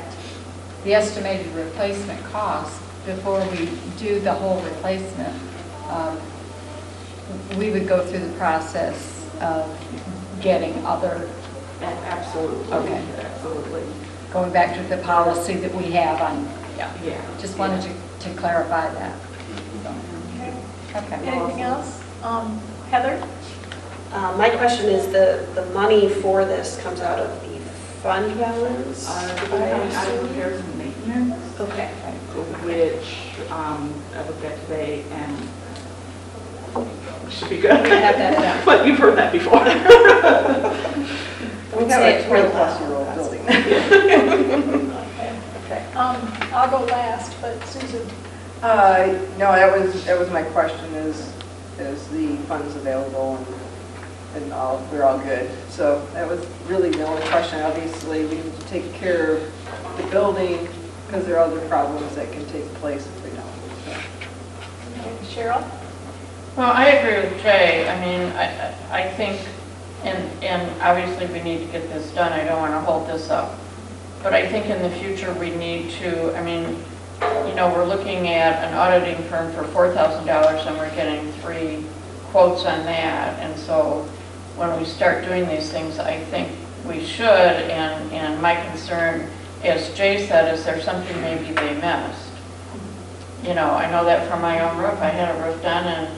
the estimated replacement cost before we do the whole replacement, we would go through the process of getting other, Absolutely. Okay. Absolutely. going back to the policy that we have on, Yeah. just wanted to clarify that. Okay. Anything else? Heather? My question is, the money for this comes out of the fund balance? Out of repairs and maintenance, Okay. which I looked at today and should be good. We have that done. But you've heard that before. We have a 20-plus-year-old building. Okay. I'll go last, but Susan. No, that was my question, is the funds available and all, we're all good. So that was really the only question. Obviously, we need to take care of the building because there are other problems that can take place if we don't. So. Cheryl? Well, I agree with Jay. I mean, I think, and obviously we need to get this done. I don't want to hold this up. But I think in the future we need to, I mean, you know, we're looking at an auditing firm for $4,000 and we're getting 3 quotes on that. And so when we start doing these things, I think we should, and my concern, as Jay said, is there something maybe they missed? You know, I know that from my own roof. I had a roof done, and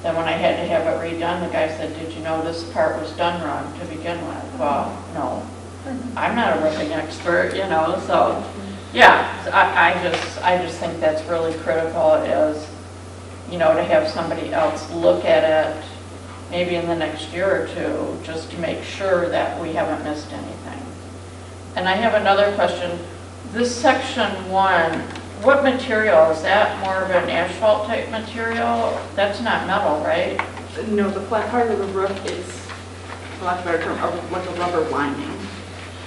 then when I had to have it redone, the guy said, did you know this part was done wrong to begin with? Well, no. I'm not a roofing expert, you know, so, yeah, I just think that's really critical is, you know, to have somebody else look at it maybe in the next year or two, just to make sure that we haven't missed anything. And I have another question. This section 1, what material? Is that more of an asphalt type material? That's not metal, right? No, the flat part of the roof is, for lack of a better term, like a rubber lining.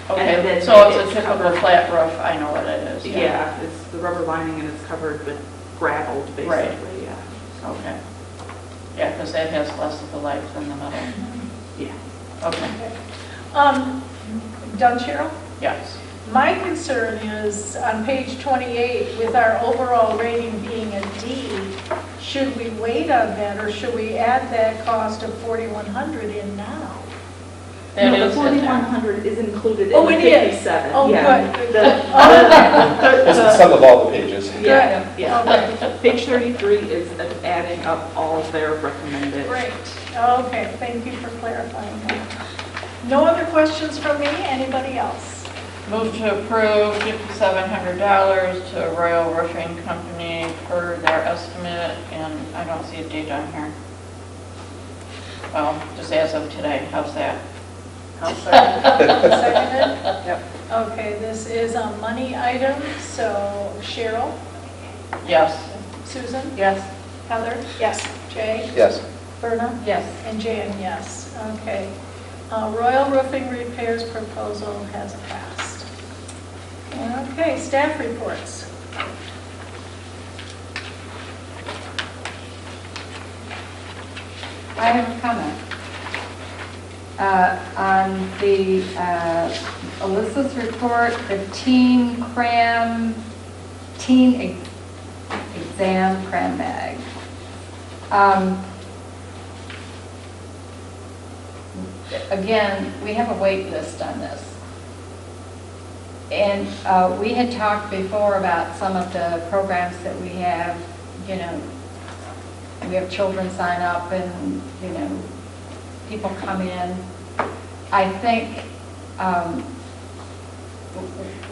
And Okay, then so it's a it's typical covered. flat roof. I know what it is. Yeah, it's the rubber lining and it's covered with gravel, basically, Right. yeah. Okay. Yeah, because that has less of a life than the metal. Yeah. Okay, Done, Cheryl? yes. My concern is on page 28, with our overall rating being a D, should we wait on that or should we add that cost of $4,100 in now? That No, is the in there. 4,100 is included Oh, in the it is? 57. Oh, yeah. good. It's the sum of all the pages. Yeah, yeah. Okay. Page 33 is adding up all of their recommended. Great. Okay, thank you for clarifying that. No other questions from me? Anybody else? Move to approve $5,700 to Royal Roofing Company per their estimate, and I don't see a date on here. Well, just as of today, how's that? Seconded? Yep. Okay, this is a money item, so Cheryl, Yes. Susan, Yes. Heather? Yes. Jay? Yes. Verna? Yes. And Jan, yes. Okay. Royal Roofing Repairs proposal has passed. Okay, staff reports. I have a comment. On the Alyssa's report, the teen exam cram bag. Again, we have a wait list on this. And we had talked before about some of the programs that we have, you know, we have children sign up and, you know, people come in. I think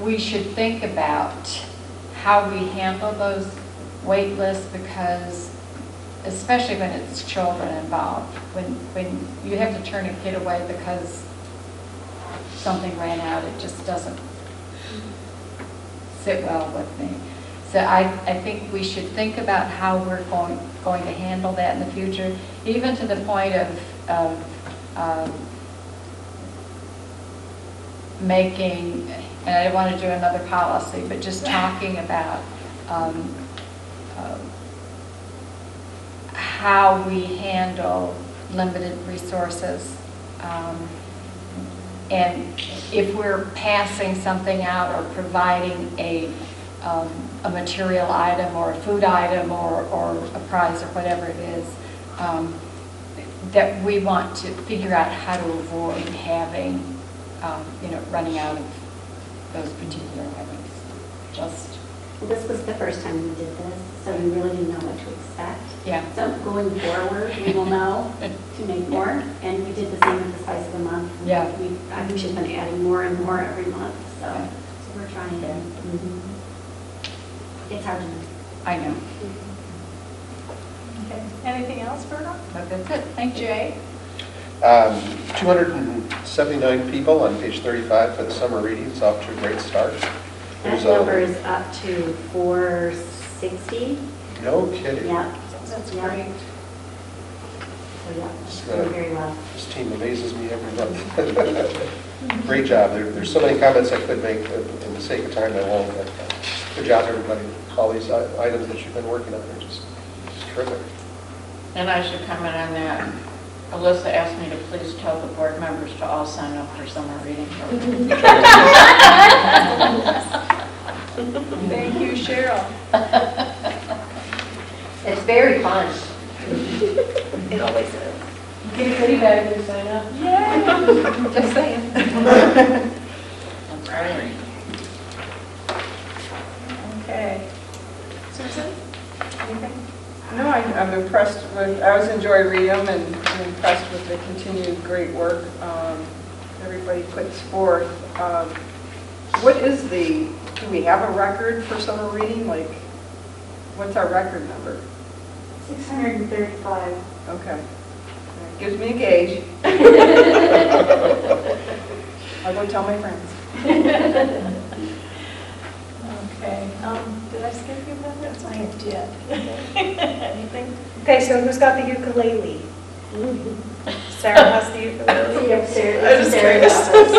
we should think about how we handle those wait lists, because especially when it's children involved, when you have to turn a kid away because something ran out, it just doesn't sit well with me. So I think we should think about how we're going to handle that in the future, even to the point of making, and I don't want to do another policy, but just talking about how we handle limited resources And if we're passing something out or providing a material item or a food item or a prize or whatever it is, that we want to figure out how to avoid having, running out of those particular items. Just, This was the first time we did this, so we really didn't know what to expect. yeah. So going forward, we will know to make more, and we did the same with the Spice of the Month. Yeah. I think she's been adding more and more every month, so we're trying. Yeah. It's hard to know. I know. Okay. Anything else, Virgo? But that's it. Thank you. Jay? 279 people on page 35 for the summer readings, off to a great start. That There's number is up to 460. No kidding. Yeah. That's Yeah. great. So yeah, it's going very well. This team amazes me every month. Great job. There's so many comments I could make, but in the sake of time, I won't. But, good job, everybody. All these items that you've been working on are just terrific. And I should comment on that. Alyssa asked me to please tell the board members to all sign up for summer reading program. Thank you, Cheryl. It's very fun. It always is. Get a goodie bag to sign up. Just saying. That's right. Okay. Susan? Anything? No, I'm impressed with, I always enjoy reading them and I'm impressed with the continued great work everybody puts forth. What is do we have a record for summer reading? Like, what's our record number? 635. Okay. That gives me a gauge. I'll go tell my friends. Okay. Did I skip you, Brenda? I did. Anything? Okay, so who's got the ukulele? Sarah has the ukulele? Yep, Sarah. I'm just Sarah's curious. office.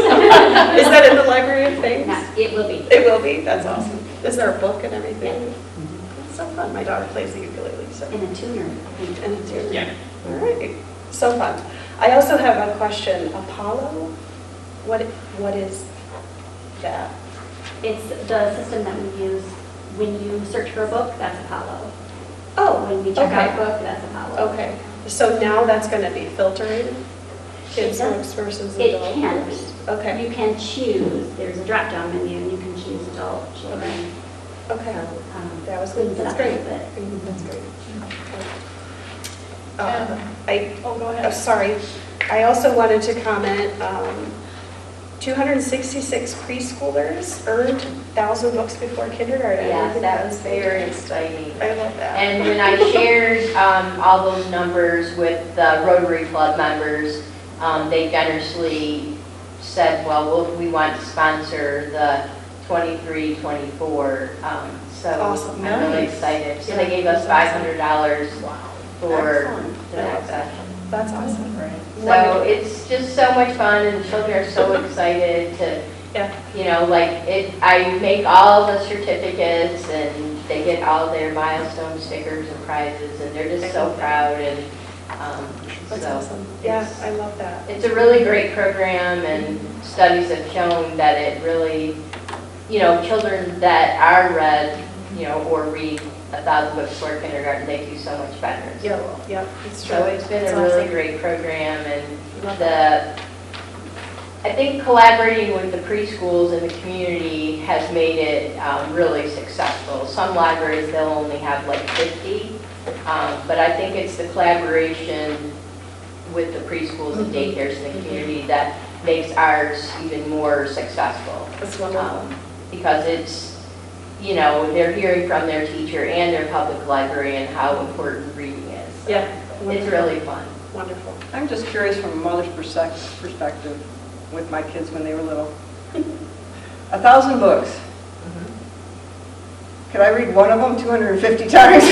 Is that in the Library of Things? It will be. It will be, that's awesome. Is there a book and everything? It's so fun, my daughter plays the ukulele, so. And a tuner. And it's your, yeah. All right, so fun. I also have a question, Apollo, what is that? It's the system that we use when you search for a book, that's Apollo. Oh, When we check out a okay. book, that's Apollo. Okay, so now that's going to be filtering? Kids It does. books versus It adult can books? be. Okay, You can choose, there's a drop-down menu, and you can choose adult, children. okay. That was, Cleans it that's up a great. little bit. That's great. Oh, go I'm ahead. sorry. I also wanted to comment, 266 preschoolers earned 1,000 books before kindergarten. Yes, that was very exciting. I love that. And when I shared all those numbers with the Rotary Club members, they generously said, well, we want to sponsor the 23-24. So Awesome. I'm really Nice. excited. So they gave us $500 for Excellent. the next session. That's awesome. So it's just so much fun, and the children are so excited to, Yeah. I make all the certificates, and they get all their milestone stickers and prizes, and they're just so proud, and That's so awesome. Yeah, it's- I love that. It's a really great program, and studies have shown that it really, children that are read, or read 1,000 books for kindergarten, they do so much better. Yep, yep, it's true. So it's been It's a really awesome. great program, and Love I think collaborating with the preschools and the community has made it really successful. Some libraries, they'll only have like 50, but I think it's the collaboration with the preschools and daycares in the community that makes ours even more successful. It's wonderful. Because it's, they're hearing from their teacher and their public librarian how important reading is. So Yeah. It's really fun. Wonderful. I'm just curious from a mother's perspective with my kids when they were little. 1,000 books. Could I read one of them 250 times?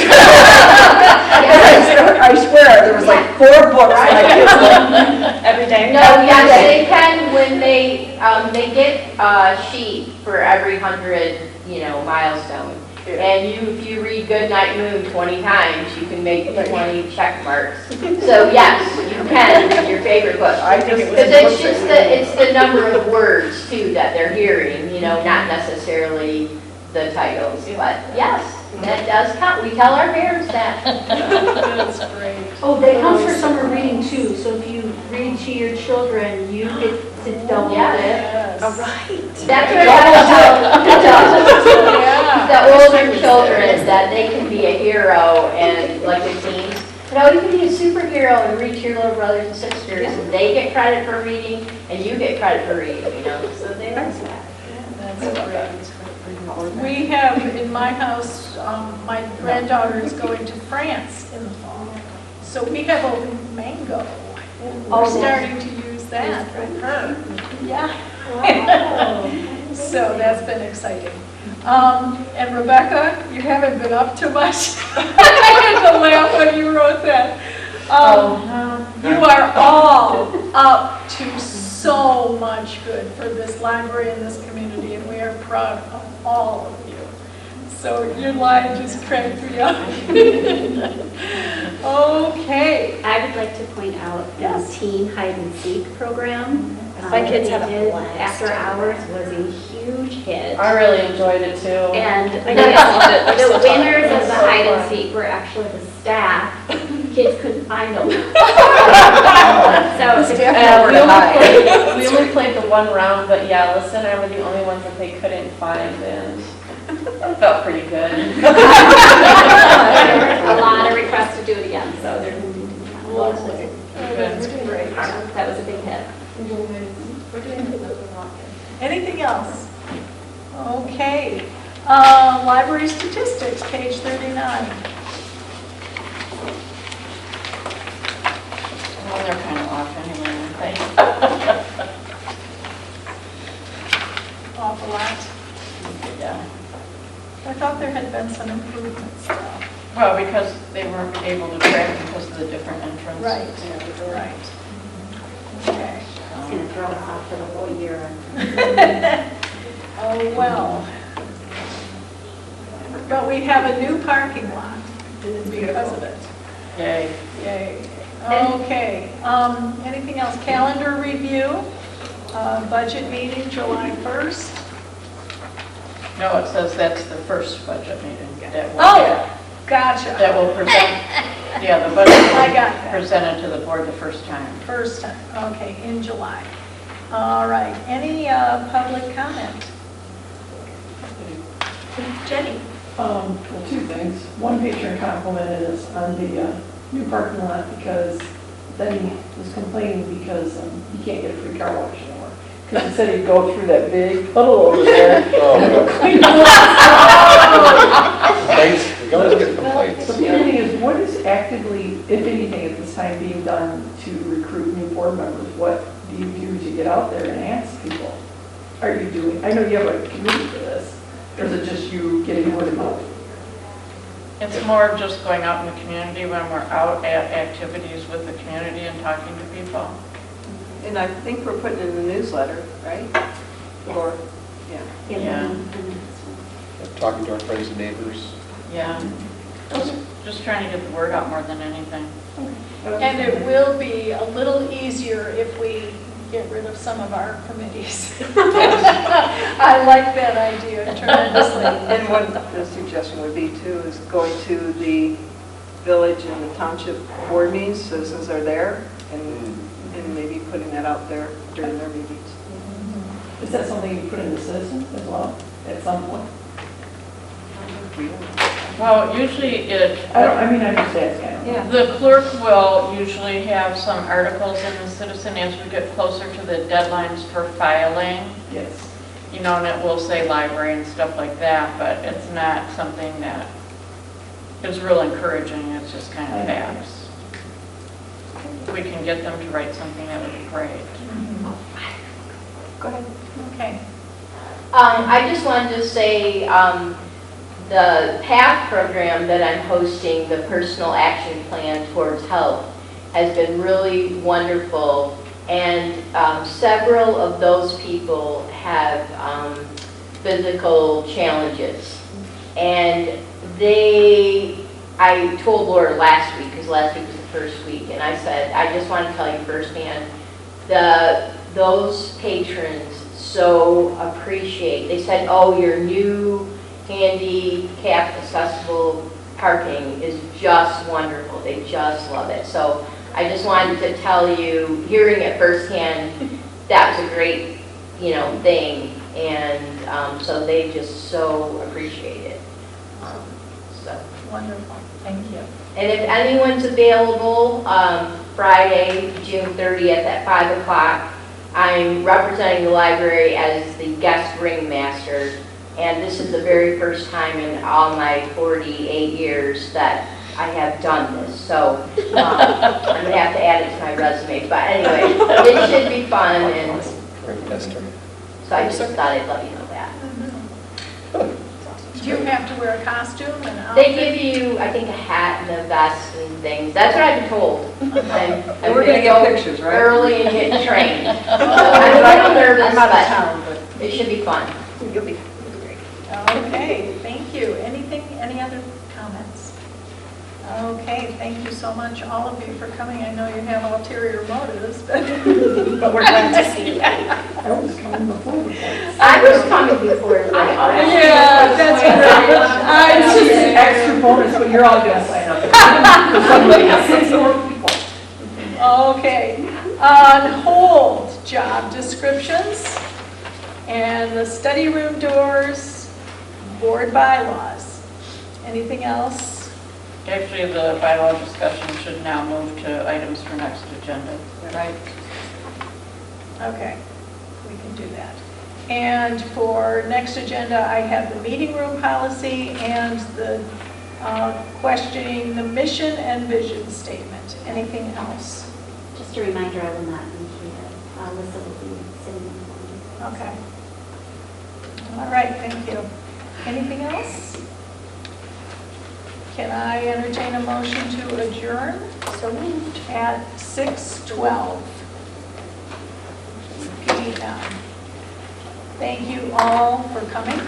I swear, there was like 4 books my kids read. Every day? No, yes, they can when they get a sheet for every 100, milestone. And if you read Good Night Moon 20 times, you can make 20 check marks. So yes, you can read your favorite book. Because it's the number of words too that they're hearing, not necessarily the titles. But yes, that does count. We tell our parents that. That's great. Oh, they come for summer reading too, so if you read to your children, you get to double Yeah. it. Yes. All right. That's what I tell the older children, that they can be a hero, and like the teens, you can be a superhero and read to your little brothers and sisters, and they get credit for reading, and you get credit for reading, so they like that. That's great. We have, in my house, my granddaughter is going to France in the fall. So we have open mango. And we're starting to use that with her. Yeah. So that's been exciting. And Rebecca, you haven't been up to much. I had to laugh when you wrote that. You are all up to so much good for this library and this community, and we are proud of all of you. So your line just cracked me up. Okay. I would like to point out the teen hide and seek program. My kids that have they a did blast. After hours was a huge hit. I really enjoyed it too. And I know, I loved it. the winners of the hide and seek were actually the staff. Kids couldn't find them. So we only played the one round, but yeah, Alyssa and I were the only ones that they couldn't find, and it felt pretty good. a lot of requests to do it again, so there's Lovely. That's great. that was a big hit. Anything else? Okay. Library statistics, page 39. Well, they're kind of off anyway, aren't they? Awful lot. Yeah. I thought there had been some improvements though. Well, because they weren't able to track because of the different entrances. Right. Okay. It's going to throw us off for the whole year. Oh, well. But we have a new parking lot because of it. Yay. Yay. Okay. Anything else? Calendar review, budget meeting July 1st. No, it says that's the first budget meeting. That will- Oh, gotcha. That will present, the budget I will got be that. presented to the board the first time. First time, okay, in July. All right, any public comment? Jenny? Well, two things. One patron complimented us on the new parking lot because then he was complaining because he can't get a free car wash anymore. Because he said he'd go through that big puddle over there. Complaints, we always get complaints. So the other thing is, what is actively, if anything, at this time being done to recruit new board members? What do you do to get out there and ask people? Are you doing, I know you have a committee for this, or is it just you getting word of mouth? It's more just going out in the community when we're out at activities with the community and talking to people. And I think we're putting in the newsletter, right? Or, yeah. Yeah. Talking to our friends and neighbors. Yeah. Just trying to get the word out more than anything. And it will be a little easier if we get rid of some of our committees. I like that idea tremendously. And what the suggestion would be too is going to the village and the township board meetings, citizens are there, and maybe putting that out there during their meetings. Is that something you put in the citizen as well, at some point? Well, usually I'm just asking. Yeah. the clerk will usually have some articles in the Citizen as we get closer to the deadlines for filing. Yes. And it will say library and stuff like that, but it's not something that is real encouraging. It's just kind of facts. If we can get them to write something, that would be great. Go ahead. Okay. I just wanted to say the PATH program that I'm hosting, the Personal Action Plan Towards Health, has been really wonderful. And several of those people have physical challenges. And I told Laura last week, because last week was the first week, and I said, I just want to tell you firsthand, those patrons so appreciate. They said, oh, your new handicap accessible parking is just wonderful. They just love it. So I just wanted to tell you, hearing it firsthand, that was a great, thing. And so they just so appreciate it. So. Wonderful, thank you. And if anyone's available, Friday, June 30th at 5 o'clock, I'm representing the library as the guest ringmaster. And this is the very first time in all my 48 years that I have done this. So I'm going to have to add it to my resume. But anyway, it should be fun. And so I just thought I'd let you know that. Do you have to wear a costume and They give you, I think, a hat and a vest and things. That's what I've been told. And we're going to get pictures, right? Early and get trained. So I'm a little nervous, I'm out of but town, but it should be fun. you'll be great. Okay, thank you. Any other comments? Okay, thank you so much, all of you, for coming. I know you have ulterior motives, but But we're glad to see you. I was coming before the vote. I was coming before. yeah, that's right. It's just an extra bonus, but you're all gonna sign up. For somebody else, 6 more people. Okay, on hold, job descriptions and the study room doors, board bylaws. Anything else? Actually, the bylaw discussion should now move to items for next agenda. Right. Okay, we can do that. And for next agenda, I have the meeting room policy and the questioning the mission and vision statement. Anything else? Just a reminder, I will not be here. Alyssa will be sitting in for me. Okay. All right, thank you. Anything else? Can I entertain a motion to adjourn? So moved. At 6:12 p.m. Thank you all for coming.